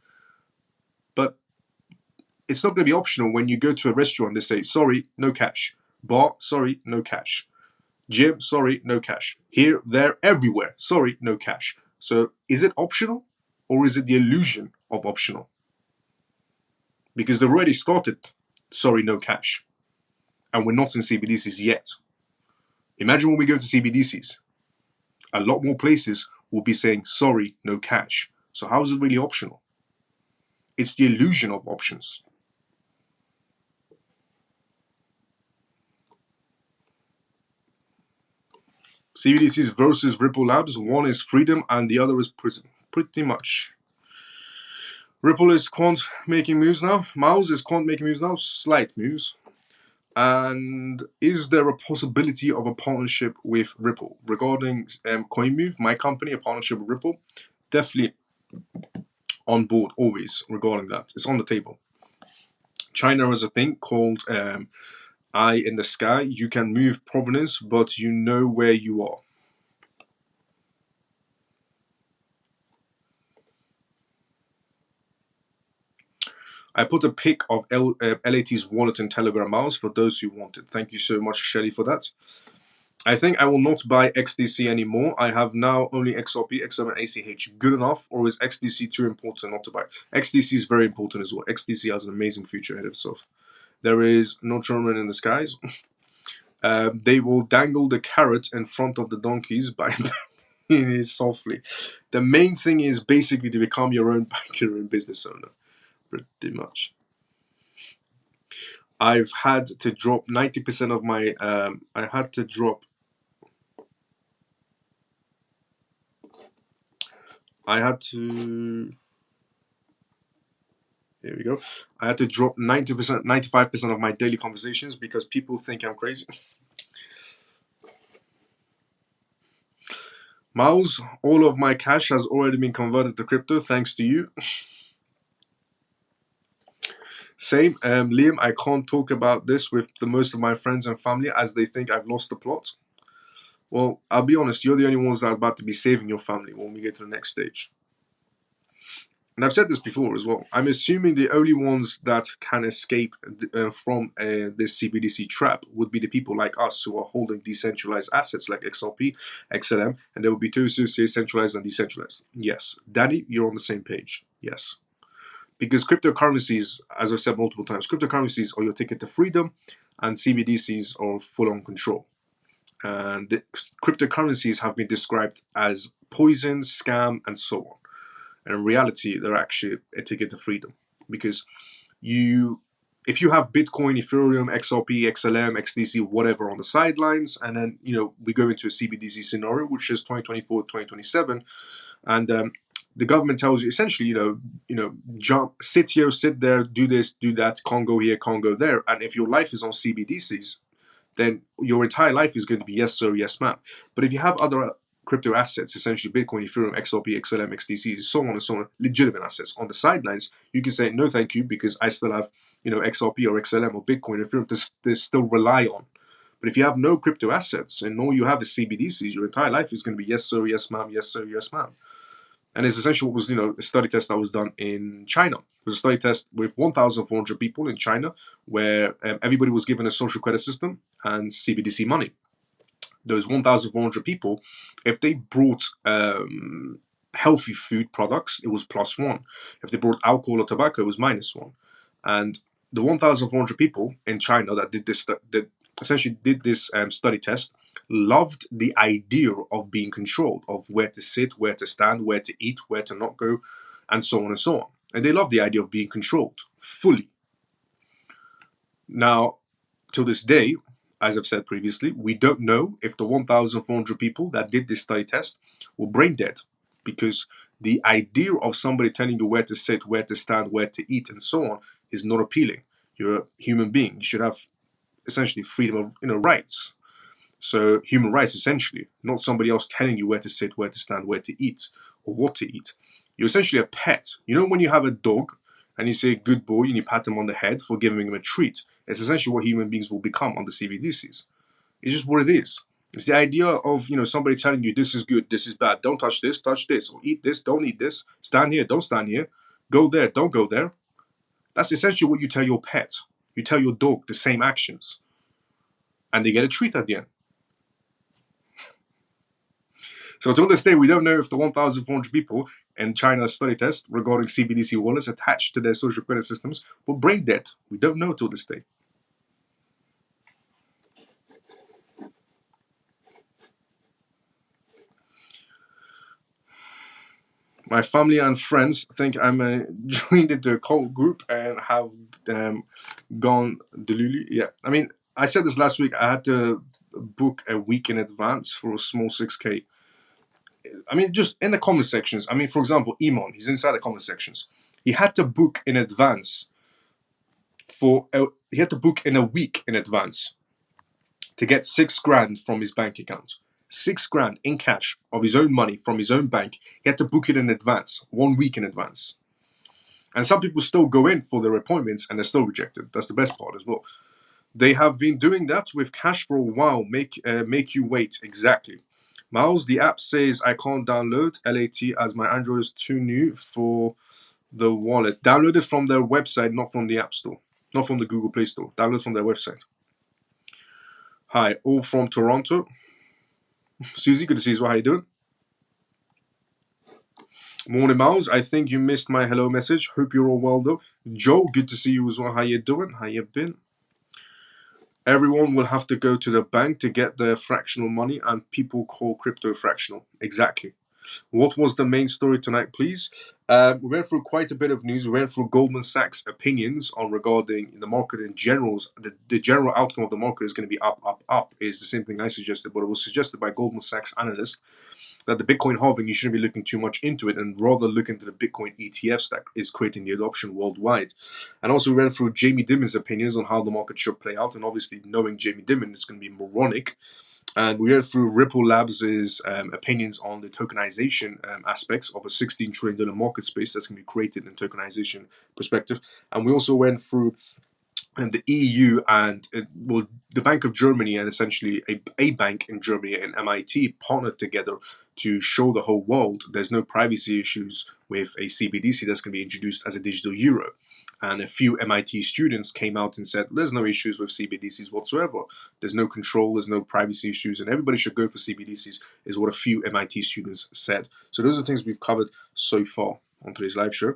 But it's not going to be optional when you go to a restaurant. They say, sorry, no cash. Bar, sorry, no cash. Gym, sorry, no cash. Here, there, everywhere. Sorry, no cash. So is it optional or is it the illusion of optional? Because they've already started, sorry, no cash. And we're not in CBDCs yet. Imagine when we go to CBDCs. A lot more places will be saying, sorry, no cash. So how is it really optional? It's the illusion of options. CBDCs versus Ripple Labs. One is freedom and the other is prison. Pretty much. Ripple is quant making moves now. Mouse is quant making moves now. Slight moves. And is there a possibility of a partnership with Ripple? Regarding CoinMove, my company, a partnership with Ripple, definitely on board always regarding that. It's on the table. China has a thing called Eye in the Sky. You can move provenance, but you know where you are. I put a pic of LAT's wallet in Telegram Mouse for those who want it. Thank you so much, Shelly, for that. I think I will not buy XDC anymore. I have now only XRP, XM, and ACH. Good enough, or is XDC too important not to buy? XDC is very important as well. XDC has an amazing future ahead of itself. There is no German in the skies. They will dangle the carrot in front of the donkeys by bending it softly. The main thing is basically to become your own banker and business owner. Pretty much. I've had to drop 90% of my. I had to drop. I had to. Here we go. I had to drop 90%, 95% of my daily conversations because people think I'm crazy. Miles, all of my cash has already been converted to crypto thanks to you. Same, Liam, I can't talk about this with the most of my friends and family as they think I've lost the plot. Well, I'll be honest, you're the only ones that are about to be saving your family when we get to the next stage. And I've said this before as well. I'm assuming the only ones that can escape from this CBDC trap would be the people like us who are holding decentralized assets like XRP, XLM, and there will be two associated centralized and decentralized. Yes. Daddy, you're on the same page. Yes. Because cryptocurrencies, as I've said multiple times, cryptocurrencies are your ticket to freedom and CBDCs are full on control. And the cryptocurrencies have been described as poison, scam, and so on. And in reality, they're actually a ticket to freedom, because you if you have Bitcoin, Ethereum, XRP, XLM, XDC, whatever on the sidelines, and then we go into a CBDC scenario, which is 2024, 2027, and the government tells you essentially, jump, sit here, sit there, do this, do that, can't go here, can't go there, and if your life is on CBDCs, then your entire life is going to be yes sir, yes ma'am. But if you have other crypto assets, essentially Bitcoin, Ethereum, XRP, XLM, XDC, so on and so on, legitimate assets on the sidelines, you can say no thank you, because I still have XRP or XLM or Bitcoin, Ethereum to still rely on. But if you have no crypto assets and all you have is CBDCs, your entire life is going to be yes sir, yes ma'am, yes sir, yes ma'am. And it's essentially what was a study test that was done in China. It was a study test with 1,400 people in China, where everybody was given a social credit system and CBDC money. Those 1,400 people, if they brought healthy food products, it was +1. If they brought alcohol or tobacco, it was -1. And the 1,400 people in China that did this, that essentially did this study test, loved the idea of being controlled, of where to sit, where to stand, where to eat, where to not go, and so on and so on. And they loved the idea of being controlled fully. Now, till this day, as I've said previously, we don't know if the 1,400 people that did this study test were brain dead, because the idea of somebody telling you where to sit, where to stand, where to eat, and so on is not appealing. You're a human being. You should have essentially freedom of rights. So human rights, essentially, not somebody else telling you where to sit, where to stand, where to eat, or what to eat. You're essentially a pet. You know when you have a dog and you say good boy and you pat him on the head for giving him a treat? It's essentially what human beings will become on the CBDCs. It's just what it is. It's the idea of somebody telling you this is good, this is bad, don't touch this, or eat this, don't eat this, stand here, don't stand here, go there, don't go there. That's essentially what you tell your pet. You tell your dog the same actions, and they get a treat at the end. So to this day, we don't know if the 1,400 people in China's study test regarding CBDC wallets attached to their social credit systems were brain dead. We don't know till this day. My family and friends think I'm joined into a cult group and have gone delulu. Yeah, I mean, I said this last week. I had to book a week in advance for a small 6K. I mean, just in the comment sections. I mean, for example, Imon, he's inside the comment sections. He had to book in advance he had to book in a week in advance to get 6 grand from his bank account. 6 grand in cash of his own money from his own bank. He had to book it in advance, 1 week in advance. And some people still go in for their appointments and they're still rejected. That's the best part as well. They have been doing that with cash for a while. Make you wait. Exactly. Miles, the app says I can't download LAT as my Android is too new for the wallet. Download it from their website, not from the App Store, not from the Google Play Store. Download from their website. Hi, all from Toronto. Susie, good to see you. How you doing? Morning, Miles. I think you missed my hello message. Hope you're all well, though. Joe, good to see you as well. How you doing? How you been? Everyone will have to go to the bank to get their fractional money, and people call crypto fractional. Exactly. What was the main story tonight, please? We went through quite a bit of news. We went through Goldman Sachs' opinions on regarding the market in general. The general outcome of the market is going to be up, up, up. Is the same thing I suggested, but it was suggested by Goldman Sachs analyst that the Bitcoin halving, you shouldn't be looking too much into it and rather look into the Bitcoin ETFs that is creating the adoption worldwide. And also we went through Jamie Dimon's opinions on how the market should play out, and obviously knowing Jamie Dimon is going to be moronic. And we went through Ripple Labs' opinions on the tokenization aspects of a $16 trillion market space that's going to be created in tokenization perspective. And we also went through the EU and the Bank of Germany and essentially a bank in Germany and MIT partnered together to show the whole world there's no privacy issues with a CBDC that's going to be introduced as a digital euro. And a few MIT students came out and said, there's no issues with CBDCs whatsoever. There's no control, there's no privacy issues, and everybody should go for CBDCs, is what a few MIT students said. So those are things we've covered so far on today's live show.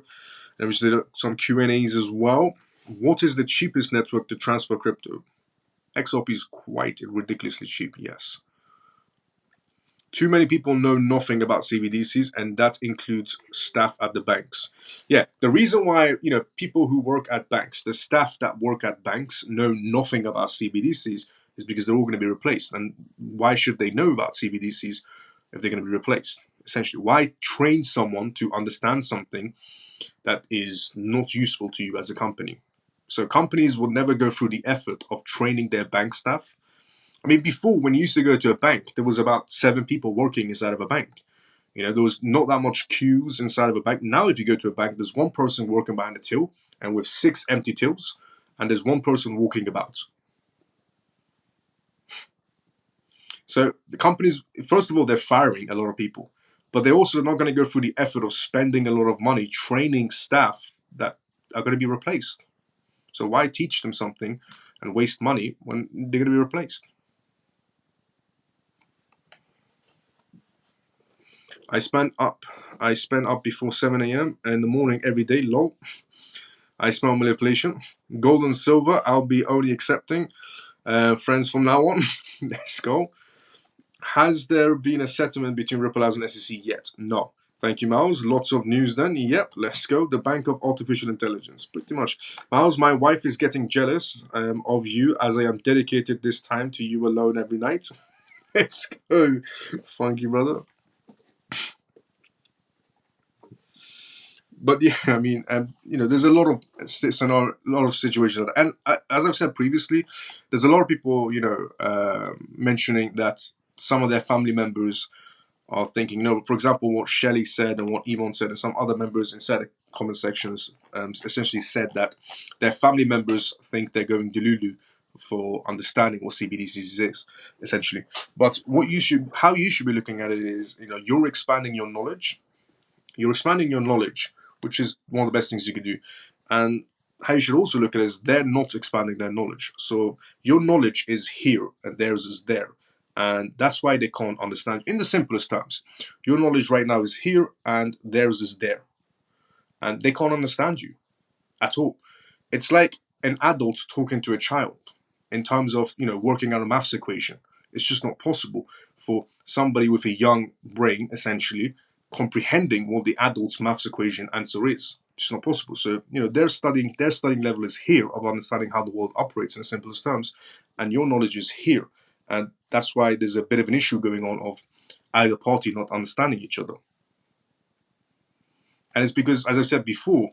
And we did some Q&As as well. What is the cheapest network to transfer crypto? XRP is quite ridiculously cheap, yes. Too many people know nothing about CBDCs, and that includes staff at the banks. Yeah, the reason why people who work at banks, the staff that work at banks, know nothing about CBDCs is because they're all going to be replaced. And why should they know about CBDCs if they're going to be replaced? Essentially, why train someone to understand something that is not useful to you as a company? So companies will never go through the effort of training their bank staff. I mean, before, when you used to go to a bank, there was about 7 people working inside of a bank. There was not that much queues inside of a bank. Now, if you go to a bank, there's one person working behind a till and with 6 empty tills, and there's one person walking about. So the companies, first of all, they're firing a lot of people, but they're also not going to go through the effort of spending a lot of money training staff that are going to be replaced. So why teach them something and waste money when they're going to be replaced? I spent up before 7 a.m. in the morning every day. Lol. I smell manipulation. Gold and silver, I'll be only accepting friends from now on. Let's go. Has there been a settlement between Ripple Labs and SEC yet? No. Thank you, Miles. Lots of news then. Yep, let's go. The Bank of Artificial Intelligence. Pretty much. Miles, my wife is getting jealous of you as I am dedicated this time to you alone every night. Let's go. Funky brother. But yeah, I mean, there's a lot of situations, and as I've said previously, there's a lot of people, mentioning that some of their family members are thinking, for example, what Shelley said and what Yvonne said, and some other members inside the comment sections essentially said that their family members think they're going delulu for understanding what CBDCs is, essentially. But how you should be looking at it is, you're expanding your knowledge. You're expanding your knowledge, which is one of the best things you can do. And how you should also look at it is they're not expanding their knowledge. So your knowledge is here and theirs is there. And that's why they can't understand. In the simplest terms, your knowledge right now is here and theirs is there. And they can't understand you at all. It's like an adult talking to a child in terms of, working out a maths equation. It's just not possible for somebody with a young brain, essentially, comprehending what the adult's maths equation answer is. It's not possible. So, their studying level is here of understanding how the world operates in the simplest terms, and your knowledge is here. And that's why there's a bit of an issue going on of either party not understanding each other. And it's because, as I said before,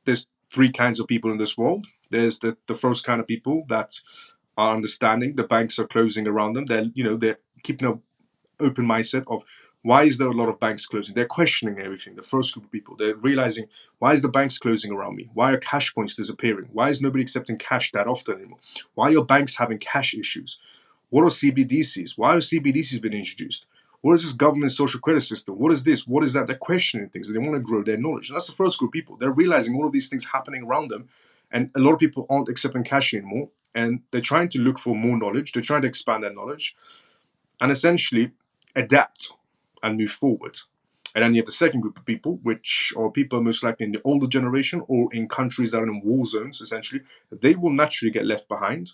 there's 3 kinds of people in this world. There's the first kind of people that are understanding the banks are closing around them. They're keeping an open mindset of why is there a lot of banks closing. They're questioning everything. The first group of people, they're realizing, why is the banks closing around me? Why are cash points disappearing? Why is nobody accepting cash that often anymore? Why are banks having cash issues? What are CBDCs? Why are CBDCs been introduced? What is this government social credit system? What is this? What is that? They're questioning things and they want to grow their knowledge. And that's the first group of people. They're realizing all of these things happening around them. And a lot of people aren't accepting cash anymore. And they're trying to look for more knowledge. They're trying to expand their knowledge and essentially adapt and move forward. And then you have the second group of people, which are people most likely in the older generation or in countries that are in war zones, essentially. They will naturally get left behind.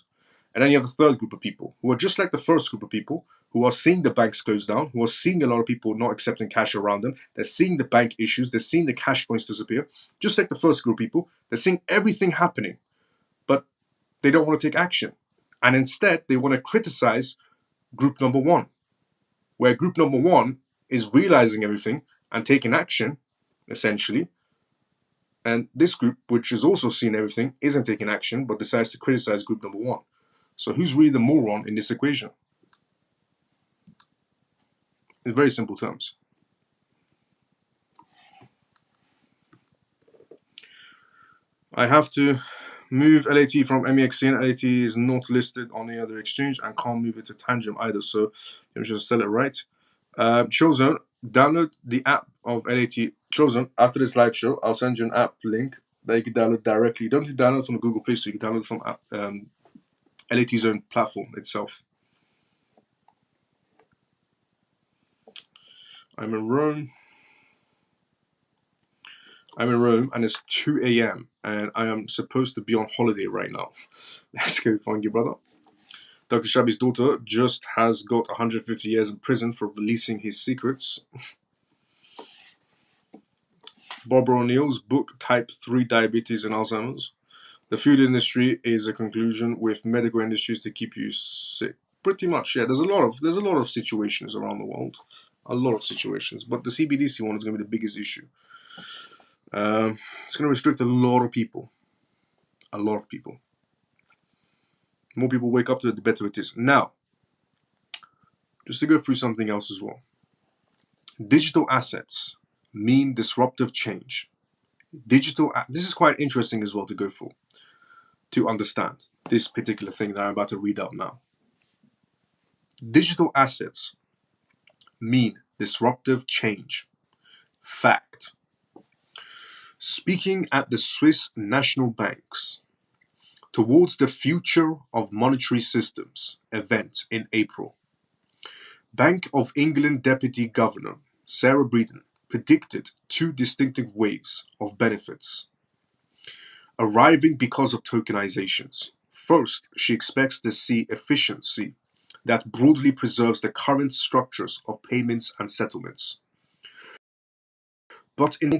And then you have the third group of people who are just like the first group of people, who are seeing the banks close down, who are seeing a lot of people not accepting cash around them. They're seeing the bank issues. They're seeing the cash points disappear. Just like the first group of people, they're seeing everything happening, but they don't want to take action. And instead, they want to criticize group number one, where group number one is realizing everything and taking action, essentially. And this group, which is also seeing everything, isn't taking action, but decides to criticize group number one. So who's really the moron in this equation? In very simple terms. I have to move LAT from MEXC, and LAT is not listed on any other exchange and can't move it to Tangent either. So let me just tell it right. Chosen, download the app of LAT. Chosen, after this live show, I'll send you an app link that you can download directly. You don't need to download from the Google Play Store. You can download from LAT's own platform itself. I'm in Rome, and it's 2 a.m. and I am supposed to be on holiday right now. Let's go, funky brother. Dr. Shabi's daughter just has got 150 years in prison for releasing his secrets. Barbara O'Neill's book, Type 3 Diabetes and Alzheimer's. The food industry is a conclusion with medical industries to keep you sick. Pretty much, yeah. There's a lot of situations around the world, a lot of situations. But the CBDC one is going to be the biggest issue. It's going to restrict a lot of people. A lot of people. The more people wake up to it, the better it is. Now, just to go through something else as well. Digital assets mean disruptive change. This is quite interesting as well to go for, to understand this particular thing that I'm about to read out now. Digital assets mean disruptive change. Fact. Speaking at the Swiss National Bank's Towards the Future of Monetary Systems event in April, Bank of England Deputy Governor Sarah Breeden predicted two distinctive waves of benefits arriving because of tokenizations. First, she expects to see efficiency that broadly preserves the current structures of payments and settlements. But in the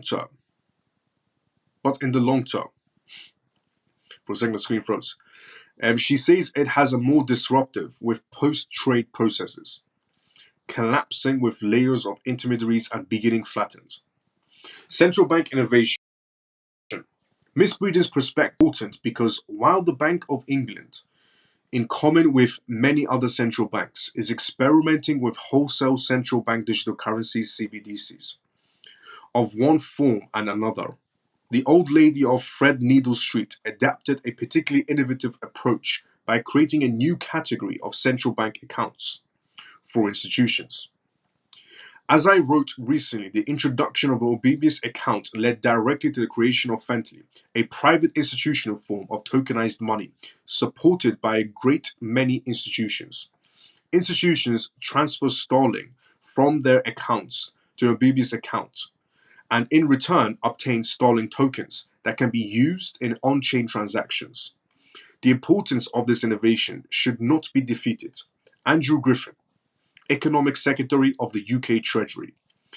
long term, for a second the screen froze. She says it has a more disruptive with post-trade processes, collapsing with layers of intermediaries and beginning flattened. Central bank innovation. Miss Breeden's perspective is important because while the Bank of England, in common with many other central banks, is experimenting with wholesale central bank digital currencies, CBDCs, of one form and another, the old lady of Threadneedle Street adapted a particularly innovative approach by creating a new category of central bank accounts for institutions. As I wrote recently, the introduction of an Obibius account led directly to the creation of Fently, a private institutional form of tokenized money supported by a great many institutions. Institutions transfer sterling from their accounts to an Obibius account, and in return obtain sterling tokens that can be used in on-chain transactions. The importance of this innovation should not be defeated. Andrew Griffin, Economic Secretary of the UK Treasury,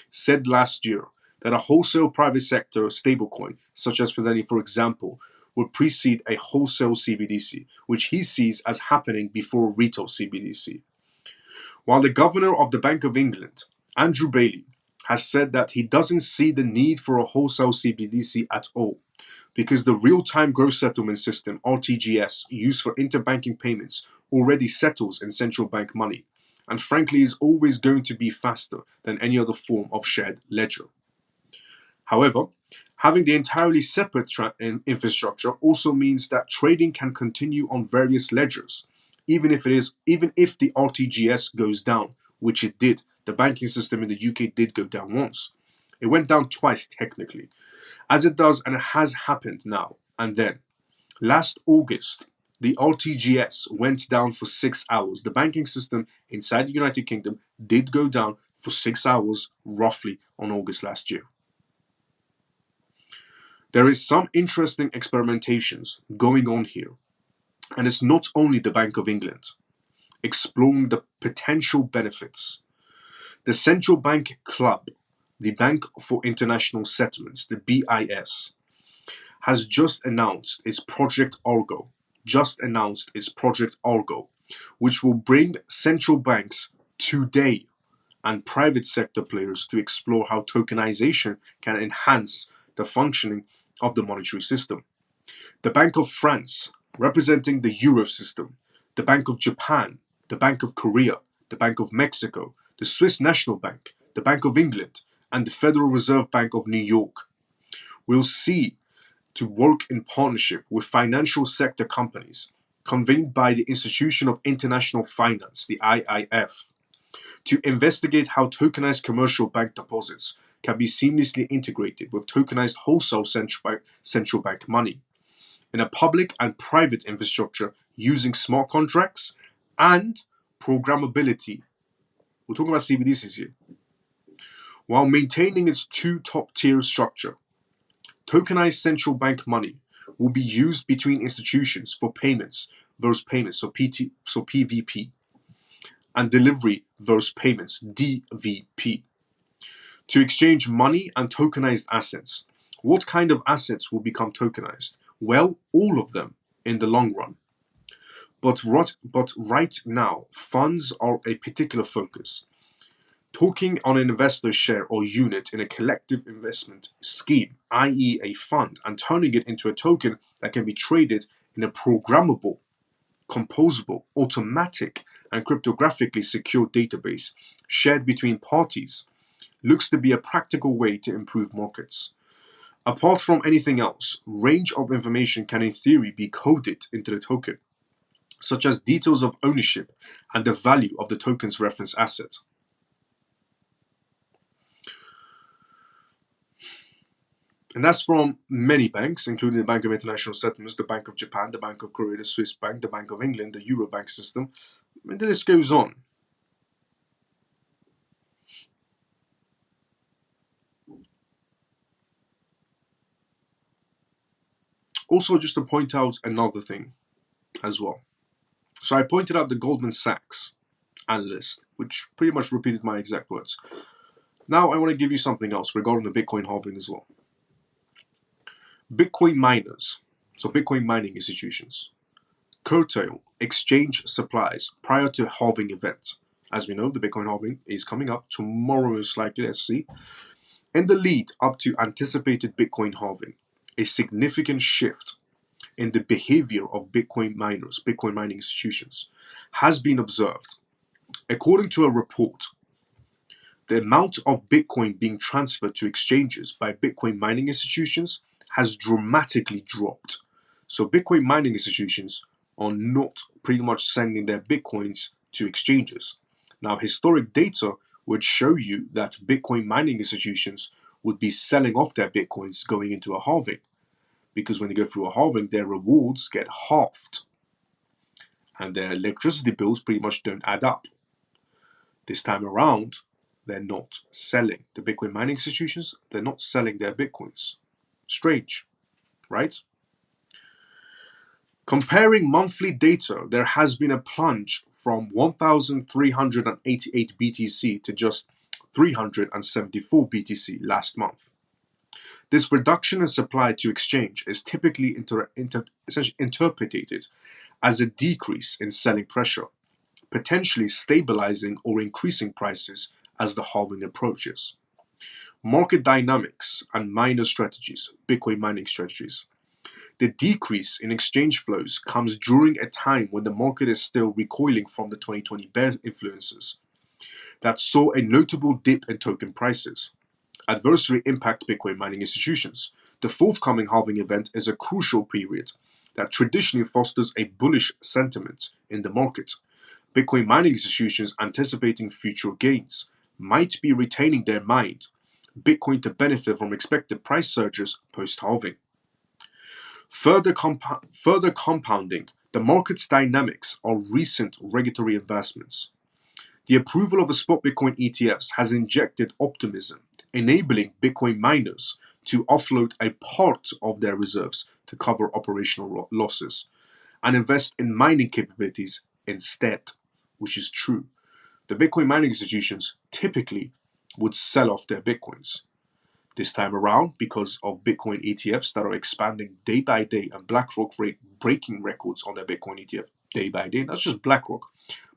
said last year that a wholesale private sector stablecoin, such as Fidelity, for example, would precede a wholesale CBDC, which he sees as happening before a retail CBDC. While the Governor of the Bank of England, Andrew Bailey, has said that he doesn't see the need for a wholesale CBDC at all, because the real-time gross settlement system, RTGS, used for interbanking payments already settles in central bank money, and frankly is always going to be faster than any other form of shared ledger. However, having the entirely separate infrastructure also means that trading can continue on various ledgers, even if the RTGS goes down, which it did. The banking system in the UK did go down once. It went down twice technically, as it does and it has happened now and then. Last August, the RTGS went down for 6 hours. The banking system inside the United Kingdom did go down for 6 hours, roughly, on August last year. There is some interesting experimentations going on here, and it's not only the Bank of England exploring the potential benefits. The Central Bank Club, the Bank for International Settlements, the BIS, has just announced its Project Argo, which will bring central banks today and private sector players to explore how tokenization can enhance the functioning of the monetary system. The Bank of France, representing the Euro system, the Bank of Japan, the Bank of Korea, the Bank of Mexico, the Swiss National Bank, the Bank of England, and the Federal Reserve Bank of New York will see to work in partnership with financial sector companies convened by the Institution of International Finance, the IIF, to investigate how tokenized commercial bank deposits can be seamlessly integrated with tokenized wholesale central bank money in a public and private infrastructure using smart contracts and programmability. We're talking about CBDCs here. While maintaining its two top-tier structure, tokenized central bank money will be used between institutions for payments those payments, so PVP, and delivery those payments, DVP, to exchange money and tokenized assets. What kind of assets will become tokenized? Well, all of them in the long run. But right now, funds are a particular focus. Talking on an investor share or unit in a collective investment scheme, i.e., a fund, and turning it into a token that can be traded in a programmable, composable, automatic, and cryptographically secure database shared between parties looks to be a practical way to improve markets. Apart from anything else, range of information can in theory be coded into the token, such as details of ownership and the value of the token's reference asset. And that's from many banks, including the Bank of International Settlements, the Bank of Japan, the Bank of Korea, the Swiss Bank, the Bank of England, the Eurobank system, and the list goes on. Also, just to point out another thing as well. So I pointed out the Goldman Sachs analyst, which pretty much repeated my exact words. Now I want to give you something else regarding the Bitcoin halving as well. Bitcoin miners, so Bitcoin mining institutions, curtail exchange supplies prior to halving event. As we know, the Bitcoin halving is coming up tomorrow, most likely. Let's see. In the lead up to anticipated Bitcoin halving, a significant shift in the behavior of Bitcoin miners, Bitcoin mining institutions, has been observed. According to a report, the amount of Bitcoin being transferred to exchanges by Bitcoin mining institutions has dramatically dropped. So Bitcoin mining institutions are not pretty much sending their Bitcoins to exchanges. Now, historic data would show you that Bitcoin mining institutions would be selling off their Bitcoins going into a halving, because when they go through a halving, their rewards get halved and their electricity bills pretty much don't add up. This time around, they're not selling. The Bitcoin mining institutions, they're not selling their Bitcoins. Strange, right? Comparing monthly data, there has been a plunge from 1,388 BTC to just 374 BTC last month. This reduction in supply to exchange is typically essentially interpreted as a decrease in selling pressure, potentially stabilizing or increasing prices as the halving approaches. Market dynamics and miner strategies, Bitcoin mining strategies. The decrease in exchange flows comes during a time when the market is still recoiling from the 2020 bear influences that saw a notable dip in token prices. Adversely impact Bitcoin mining institutions. The forthcoming halving event is a crucial period that traditionally fosters a bullish sentiment in the market. Bitcoin mining institutions anticipating future gains might be retaining their mind Bitcoin to benefit from expected price surges post-halving. Further compounding the market's dynamics are recent regulatory advancements. The approval of the spot Bitcoin ETFs has injected optimism, enabling Bitcoin miners to offload a part of their reserves to cover operational losses and invest in mining capabilities instead, which is true. The Bitcoin mining institutions typically would sell off their Bitcoins. This time around, because of Bitcoin ETFs that are expanding day by day and BlackRock breaking records on their Bitcoin ETF day by day, that's just BlackRock.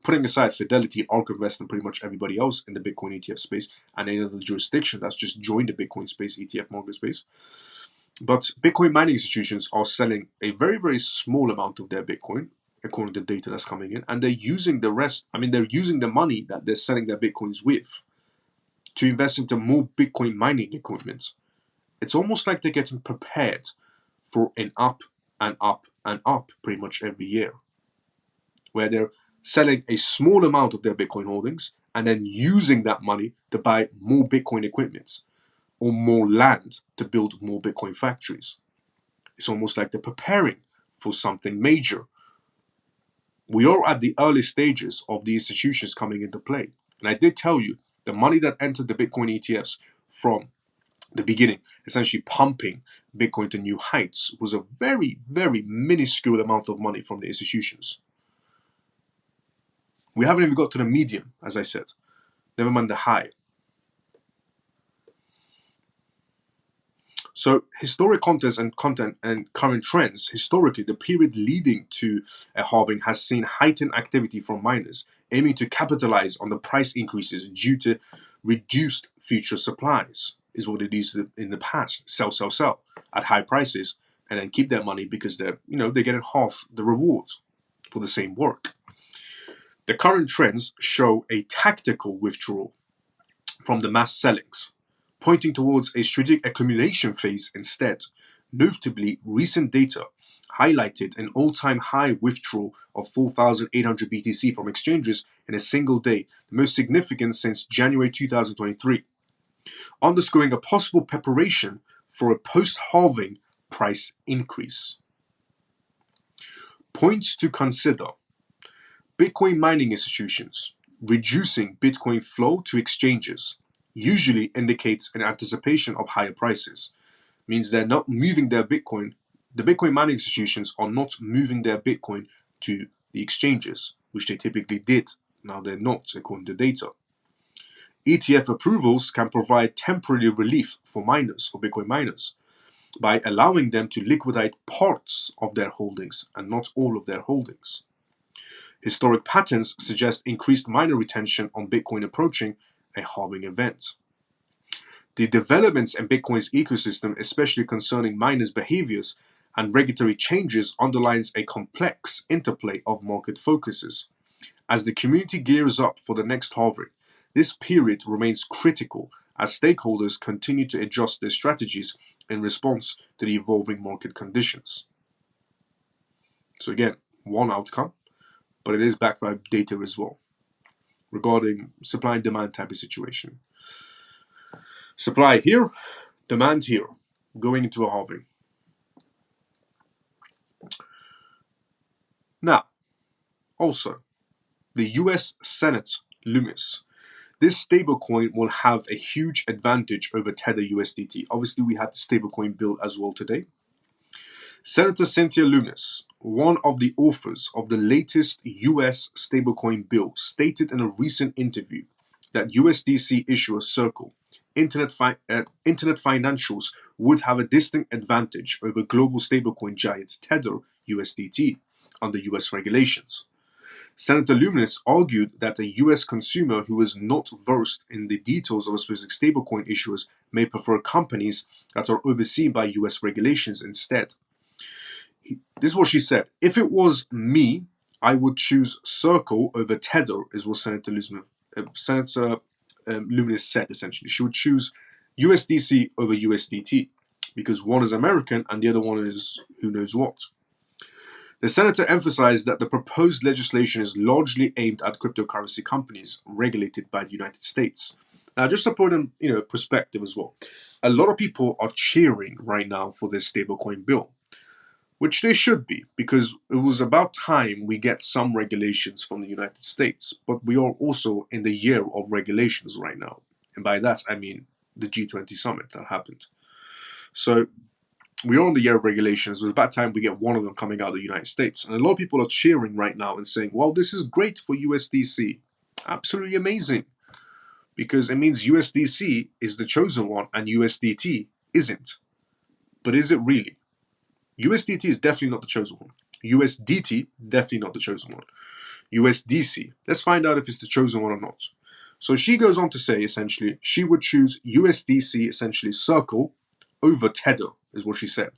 Putting aside Fidelity, ARK Invest, and pretty much everybody else in the Bitcoin ETF space and any other jurisdiction that's just joined the Bitcoin space, ETF market space. But Bitcoin mining institutions are selling a very, very small amount of their Bitcoin, according to data that's coming in, and they're using the rest, they're using the money that they're selling their Bitcoins with to invest into more Bitcoin mining equipment. It's almost like they're getting prepared for an up and up and up pretty much every year, where they're selling a small amount of their Bitcoin holdings and then using that money to buy more Bitcoin equipment or more land to build more Bitcoin factories. It's almost like they're preparing for something major. We are at the early stages of the institutions coming into play. And I did tell you, the money that entered the Bitcoin ETFs from the beginning, essentially pumping Bitcoin to new heights was a very, very minuscule amount of money from the institutions. We haven't even got to the medium, as I said, never mind the high. So historic content and current trends. Historically, the period leading to a halving has seen heightened activity from miners aiming to capitalize on the price increases due to reduced future supplies. Is what it used to in the past. Sell at high prices and then keep their money because they're getting half the rewards for the same work. The current trends show a tactical withdrawal from the mass sellings, pointing towards a strategic accumulation phase instead. Notably, recent data highlighted an all-time high withdrawal of 4,800 BTC from exchanges in a single day, the most significant since January 2023, underscoring a possible preparation for a post-halving price increase. Points to consider: Bitcoin mining institutions. Reducing Bitcoin flow to exchanges usually indicates an anticipation of higher prices. Means they're not moving their Bitcoin. The Bitcoin mining institutions are not moving their Bitcoin to the exchanges, which they typically did. Now they're not, according to data. ETF approvals can provide temporary relief for Bitcoin miners, by allowing them to liquidate parts of their holdings and not all of their holdings. Historic patterns suggest increased miner retention on Bitcoin approaching a halving event. The developments in Bitcoin's ecosystem, especially concerning miners' behaviors and regulatory changes, underlines a complex interplay of market focuses. As the community gears up for the next halving, this period remains critical as stakeholders continue to adjust their strategies in response to the evolving market conditions. So again, one outcome, but it is backed by data as well regarding supply and demand type of situation. Supply here, demand here, going into a halving. Now, also, the US Senate Loomis. This stablecoin will have a huge advantage over Tether USDT. Obviously, we had the stablecoin bill as well today. Senator Cynthia Lummis, one of the authors of the latest US stablecoin bill, stated in a recent interview that USDC issuer Circle, Internet Financials, would have a distinct advantage over global stablecoin giant Tether USDT under US regulations. Senator Lummis argued that a US consumer who is not versed in the details of a specific stablecoin issuers may prefer companies that are overseen by US regulations instead. This is what she said. If it was me, I would choose Circle over Tether, is what Senator Lummis said, essentially. She would choose USDC over USDT because one is American and the other one is who knows what. The senator emphasized that the proposed legislation is largely aimed at cryptocurrency companies regulated by the United States. Now, just to put in perspective as well, a lot of people are cheering right now for this stablecoin bill, which they should be, because it was about time we get some regulations from the United States. But we are also in the year of regulations right now, and by that I mean the G20 summit that happened. So we're on the year of regulations. It was about time we get one of them coming out of the United States. And a lot of people are cheering right now and saying, well, this is great for USDC. Absolutely amazing. Because it means USDC is the chosen one and USDT isn't. But is it really? USDT is definitely not the chosen one. USDT, definitely not the chosen one. USDC, let's find out if it's the chosen one or not. So she goes on to say, essentially, she would choose USDC, essentially Circle, over Tether, is what she said.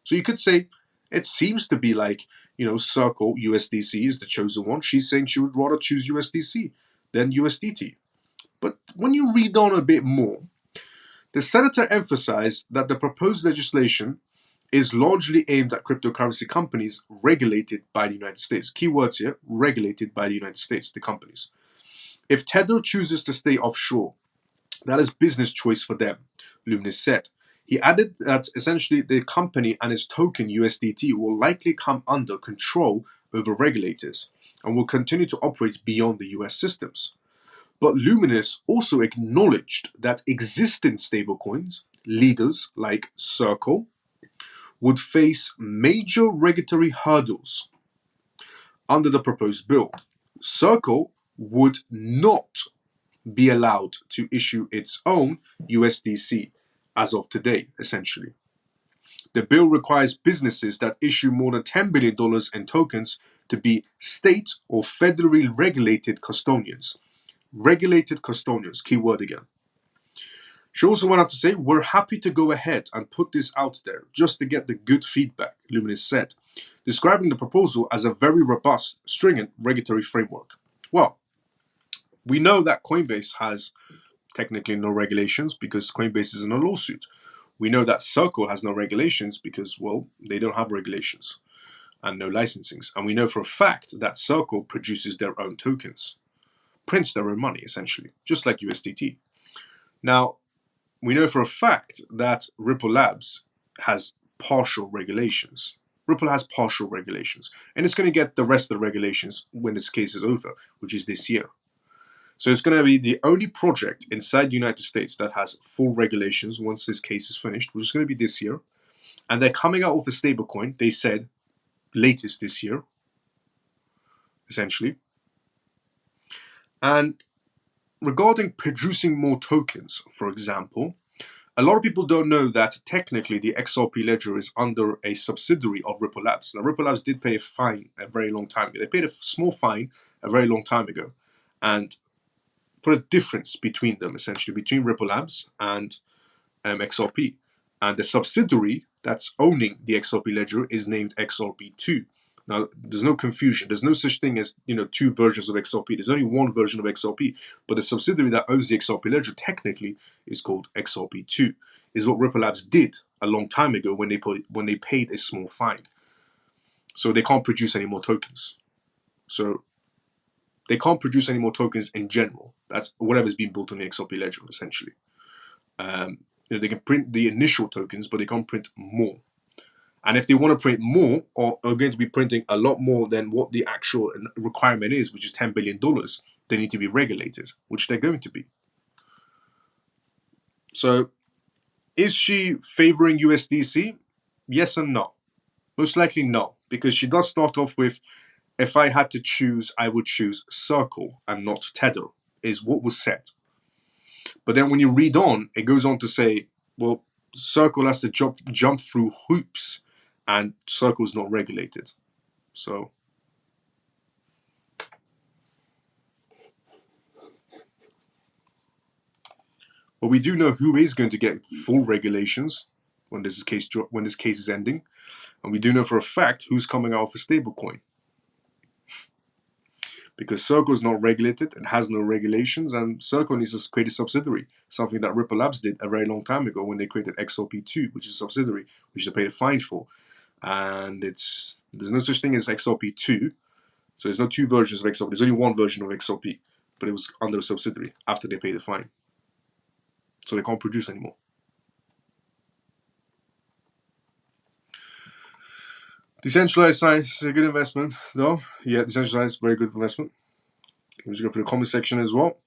So you could say it seems to be like, Circle, USDC is the chosen one. She's saying she would rather choose USDC than USDT. But when you read on a bit more, the senator emphasized that the proposed legislation is largely aimed at cryptocurrency companies regulated by the United States. Key words here, regulated by the United States, the companies. If Tether chooses to stay offshore, that is business choice for them, Lumnis said. He added that essentially the company and its token USDT will likely come under control over regulators and will continue to operate beyond the US systems. But Lummis also acknowledged that existing stablecoins, leaders like Circle, would face major regulatory hurdles under the proposed bill. Circle would not be allowed to issue its own USDC as of today, essentially. The bill requires businesses that issue more than $10 billion in tokens to be state or federally regulated custodians. Regulated custodians, keyword again. She also went on to say, we're happy to go ahead and put this out there just to get the good feedback, Luminous said, describing the proposal as a very robust, stringent regulatory framework. Well, we know that Coinbase has technically no regulations because Coinbase is in a lawsuit. We know that Circle has no regulations because, well, they don't have regulations and no licensings. And we know for a fact that Circle produces their own tokens, prints their own money, essentially, just like USDT. Now, we know for a fact that Ripple Labs has partial regulations. Ripple has partial regulations, and it's going to get the rest of the regulations when this case is over, which is this year. So it's going to be the only project inside the United States that has full regulations once this case is finished, which is going to be this year. And they're coming out with a stablecoin, they said, latest this year, essentially. And regarding producing more tokens, for example, a lot of people don't know that technically the XRP ledger is under a subsidiary of Ripple Labs. Now, Ripple Labs did pay a fine a very long time ago. They paid a small fine a very long time ago and put a difference between them, essentially, between Ripple Labs and XRP. And the subsidiary that's owning the XRP ledger is named XRP2. Now, there's no confusion. There's no such thing as, two versions of XRP. There's only one version of XRP. But the subsidiary that owns the XRP ledger technically is called XRP2. Is what Ripple Labs did a long time ago when they paid a small fine. So they can't produce any more tokens. So they can't produce any more tokens in general. That's whatever's been built on the XRP ledger, essentially. They can print the initial tokens, but they can't print more. And if they want to print more, or are going to be printing a lot more than what the actual requirement is, which is $10 billion, they need to be regulated, which they're going to be. So, is she favoring USDC? Yes and no. Most likely no, because she does start off with, if I had to choose, I would choose Circle and not Tether, is what was said. But then when you read on, it goes on to say, well, Circle has to jump through hoops, and Circle's not regulated. So, but we do know who is going to get full regulations when this case is ending, and we do know for a fact who's coming out with a stablecoin. Because Circle is not regulated and has no regulations, and Circle needs to create a subsidiary, something that Ripple Labs did a very long time ago when they created XRP2, which is a subsidiary, which they paid a fine for. And there's no such thing as XRP2, so there's no two versions of XRP. There's only one version of XRP, but it was under a subsidiary after they paid the fine. So they can't produce anymore. Decentralized science is a good investment, though. Yeah, decentralized, very good investment. Let's go for the comment section as well.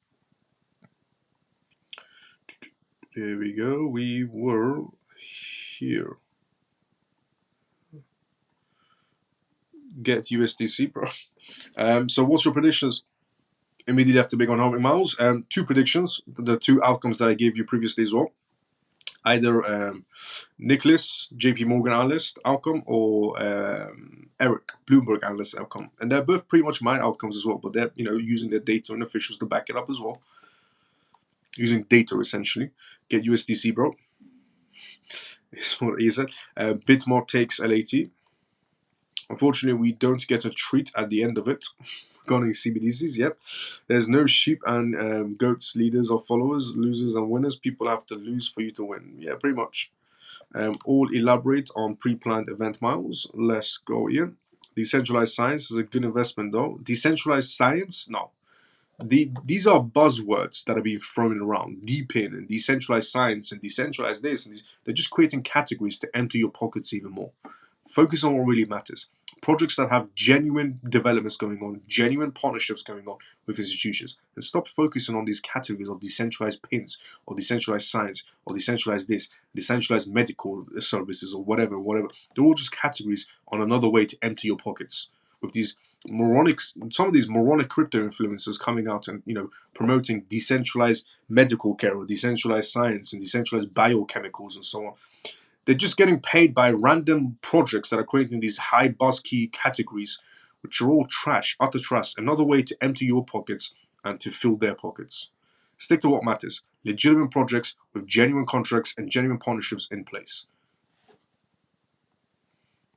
There we go. We were here. Get USDC, bro. So what's your predictions? Immediately after Big on Halving Miles. Two predictions. The two outcomes that I gave you previously as well. Either Nicholas, JP Morgan analyst outcome, or Eric, Bloomberg analyst outcome. And they're both pretty much my outcomes as well, but they're using their data and officials to back it up as well. Using data, essentially. Get USDC, bro. Is what he said. Bitmart takes LAT. Unfortunately, we don't get a treat at the end of it. Regarding CBDCs, yep. There's no sheep and goats, leaders or followers, losers and winners. People have to lose for you to win. Yeah, pretty much. All elaborate on pre-planned event miles. Let's go, Ian. Decentralized science is a good investment, though. Decentralized science? No. These are buzzwords that are being thrown around. DePIN and decentralized science and decentralized this. And they're just creating categories to empty your pockets even more. Focus on what really matters. projects that have genuine developments going on, genuine partnerships going on with institutions, and stop focusing on these categories of decentralized pins or decentralized science or decentralized this, decentralized medical services or whatever. They're all just categories on another way to empty your pockets with these some of these moronic crypto influencers coming out and promoting decentralized medical care or decentralized science and decentralized biochemicals and so on. They're just getting paid by random projects that are creating these high buzz key categories, which are all trash, utter trash. Another way to empty your pockets and to fill their pockets. Stick to what matters: legitimate projects with genuine contracts and genuine partnerships in place.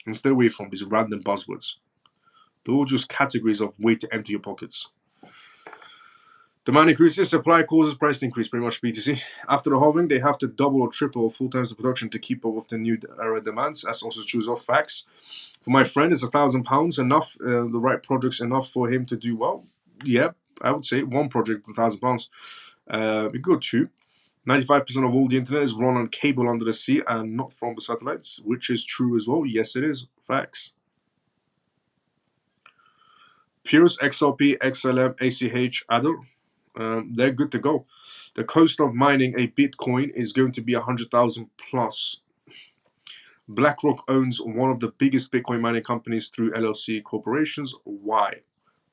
And stay away from these random buzzwords. They're all just categories of way to empty your pockets. Demand increases, supply causes price increase, pretty much BTC. After the halving, they have to double or triple or 4 times the production to keep up with the new era demands. That's also true of facts. For my friend, is £1,000 enough? The right project's enough for him to do well? Yeah, I would say one project with £1,000. We go to 95% of all the internet is run on cable under the sea and not from the satellites, which is true as well. Yes, it is. Facts. Pures, XRP, XLM, ACH, Adder, they're good to go. The cost of mining a Bitcoin is going to be 100,000 plus. BlackRock owns one of the biggest Bitcoin mining companies through LLC corporations. Why?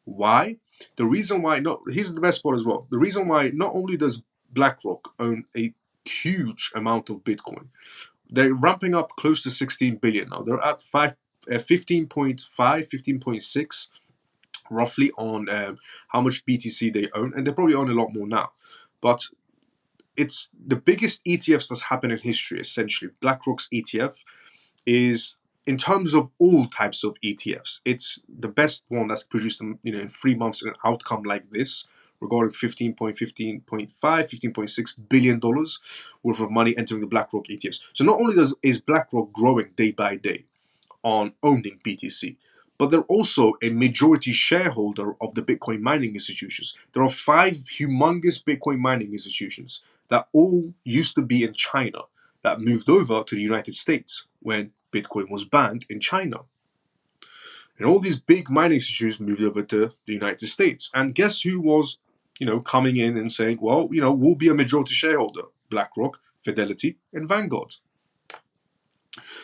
Why? The reason why, here's the best part as well. The reason why not only does BlackRock own a huge amount of Bitcoin, they're ramping up close to 16 billion now. They're at 15.5, 15.6 roughly on how much BTC they own, and they probably own a lot more now. But it's the biggest ETFs that's happened in history, essentially. BlackRock's ETF is, in terms of all types of ETFs, it's the best one that's produced in 3 months an outcome like this, regarding $15.6 billion worth of money entering the BlackRock ETFs. So not only is BlackRock growing day by day on owning BTC, but they're also a majority shareholder of the Bitcoin mining institutions. There are 5 humongous Bitcoin mining institutions that all used to be in China that moved over to the United States when Bitcoin was banned in China. And all these big mining institutions moved over to the United States. And guess who was, coming in and saying, well, we'll be a majority shareholder? BlackRock, Fidelity, and Vanguard.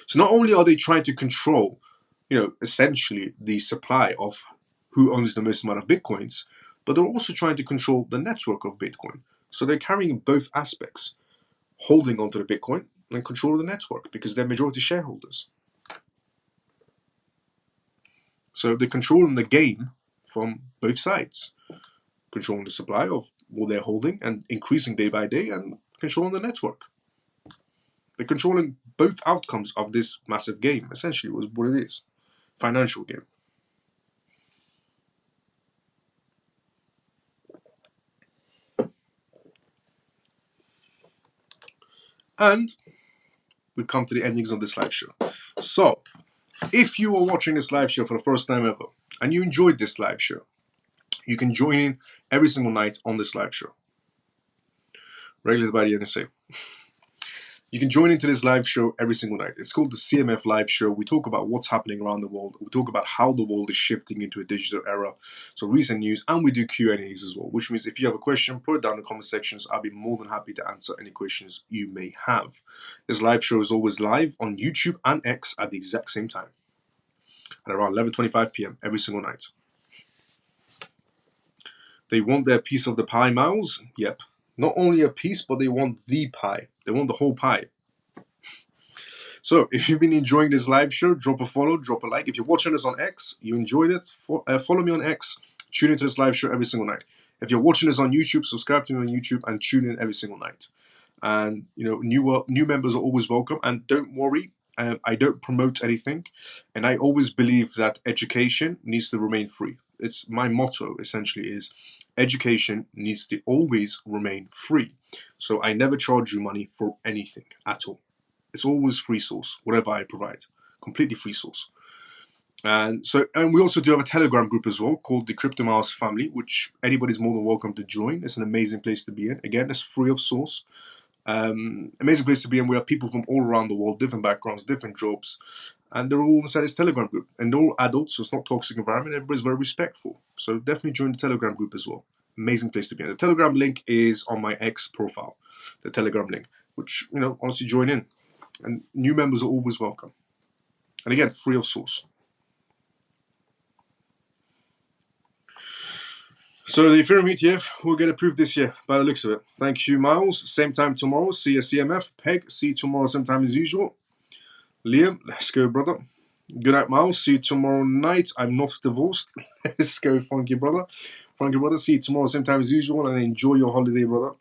So not only are they trying to control essentially the supply of who owns the most amount of Bitcoins, but they're also trying to control the network of Bitcoin. So they're carrying both aspects, holding onto the Bitcoin and controlling the network because they're majority shareholders. So they're controlling the game from both sides, controlling the supply of what they're holding and increasing day by day, and controlling the network. They're controlling both outcomes of this massive game, essentially, was what it is. Financial game. And we've come to the endings of this live show. So, if you are watching this live show for the first time ever, and you enjoyed this live show, you can join in every single night on this live show. Regulated by the NSA. You can join into this live show every single night. It's called the CMF Live Show. We talk about what's happening around the world. We talk about how the world is shifting into a digital era. So recent news, and we do Q&As as well, which means if you have a question, put it down in the comment sections. I'll be more than happy to answer any questions you may have. This live show is always live on YouTube and X at the exact same time, at around 11:25 p.m. every single night. They want their piece of the pie, Miles? Yep. Not only a piece, but they want the pie. They want the whole pie. So, if you've been enjoying this live show, drop a follow, drop a like. If you're watching this on X, you enjoyed it, follow me on X, tune into this live show every single night. If you're watching this on YouTube, subscribe to me on YouTube and tune in every single night. And, new members are always welcome. And don't worry, I don't promote anything. And I always believe that education needs to remain free. It's my motto, essentially, is education needs to always remain free. So I never charge you money for anything at all. It's always free source, whatever I provide, completely free source. And we also do have a Telegram group as well called the Crypto Miles Family, which anybody's more than welcome to join. It's an amazing place to be in. Again, it's free of source. Amazing place to be, and we have people from all around the world, different backgrounds, different jobs, and they're all inside this Telegram group. And they're all adults, so it's not a toxic environment. Everybody's very respectful. So definitely join the Telegram group as well. Amazing place to be. And the Telegram link is on my X profile, the Telegram link, which, honestly, join in. And new members are always welcome. And again, free of source. So the Ethereum ETF will get approved this year by the looks of it. Thank you, Miles. Same time tomorrow. See you, CMF. Peg, see you tomorrow, same time as usual. Liam, let's go, brother. Good night, Miles. See you tomorrow night. I'm not divorced. Let's go, Funky brother. Funky brother, see you tomorrow, same time as usual, and enjoy your holiday, brother.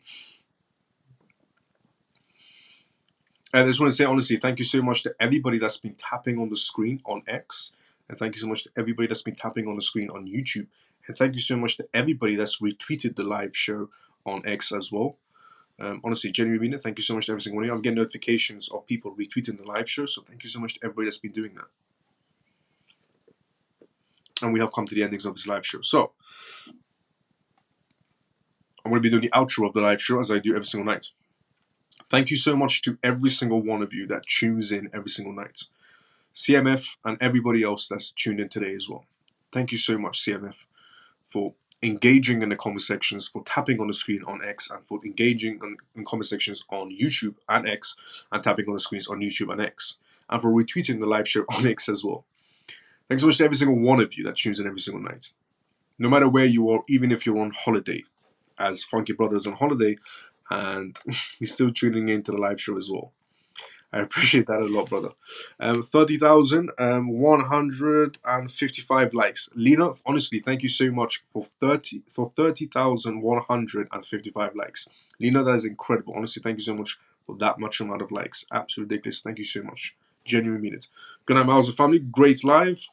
And I just want to say, honestly, thank you so much to everybody that's been tapping on the screen on X. And thank you so much to everybody that's been tapping on the screen on YouTube. And thank you so much to everybody that's retweeted the live show on X as well. Honestly, genuinely, thank you so much to every single one of you. I'm getting notifications of people retweeting the live show, so thank you so much to everybody that's been doing that. And we have come to the endings of this live show. So, I'm going to be doing the outro of the live show as I do every single night. Thank you so much to every single one of you that tunes in every single night. CMF and everybody else that's tuned in today as well. Thank you so much, CMF, for engaging in the comment sections, for tapping on the screen on X, and for engaging in comment sections on YouTube and X, and tapping on the screens on YouTube and X, and for retweeting the live show on X as well. Thanks so much to every single one of you that tunes in every single night. No matter where you are, even if you're on holiday, as Funky Brother's on holiday, and he's still tuning into the live show as well. I appreciate that a lot, brother. 30,155 likes. Lena, honestly, thank you so much for 30,155 likes. Lena, that is incredible. Honestly, thank you so much for that much amount of likes. Absolutely ridiculous. Thank you so much. Genuinely mean it. Good night, Miles and family. Great live.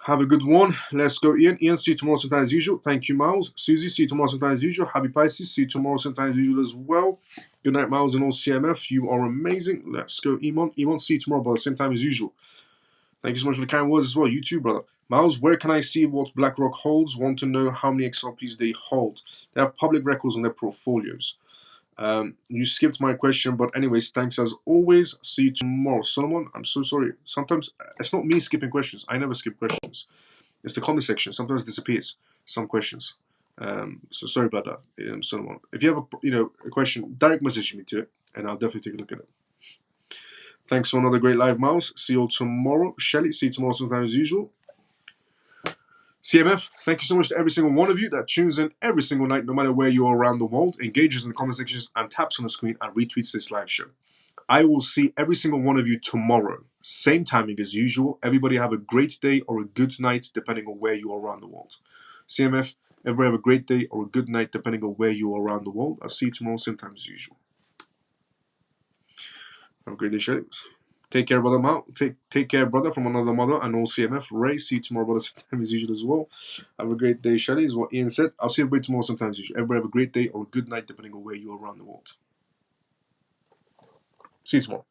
Have a good one. Let's go, Ian. Ian, see you tomorrow sometime as usual. Thank you, Miles. Susie, see you tomorrow sometime as usual. Happy Pisces, see you tomorrow sometime as usual as well. Good night, Miles and all CMF. You are amazing. Let's go, Emon. Emon, see you tomorrow, brother, same time as usual. Thank you so much for the kind words as well. You too, brother. Miles, where can I see what BlackRock holds? Want to know how many XRPs they hold. They have public records on their portfolios. You skipped my question, but anyways, thanks as always. See you tomorrow. Solomon, I'm so sorry. Sometimes it's not me skipping questions. I never skip questions. It's the comment section. Sometimes it disappears. Some questions. So sorry about that, Solomon. If you have a question, direct message me to it, and I'll definitely take a look at it. Thanks for another great live, Mouse. See you all tomorrow. Shelly, see you tomorrow sometime as usual. CMF, thank you so much to every single one of you that tunes in every single night, no matter where you are around the world, engages in the comment sections, and taps on the screen and retweets this live show. I will see every single one of you tomorrow. Same timing as usual. Everybody have a great day or a good night, depending on where you are around the world. CMF, everybody have a great day or a good night, depending on where you are around the world. I'll see you tomorrow, same time as usual. Have a great day, Shelly. Take care, brother. Take care, brother, from another mother and all CMF. Ray, see you tomorrow, brother, sometime as usual as well. Have a great day, Shelly, is what Ian said. I'll see everybody tomorrow, sometime as usual. Everybody have a great day or a good night, depending on where you are around the world. See you tomorrow.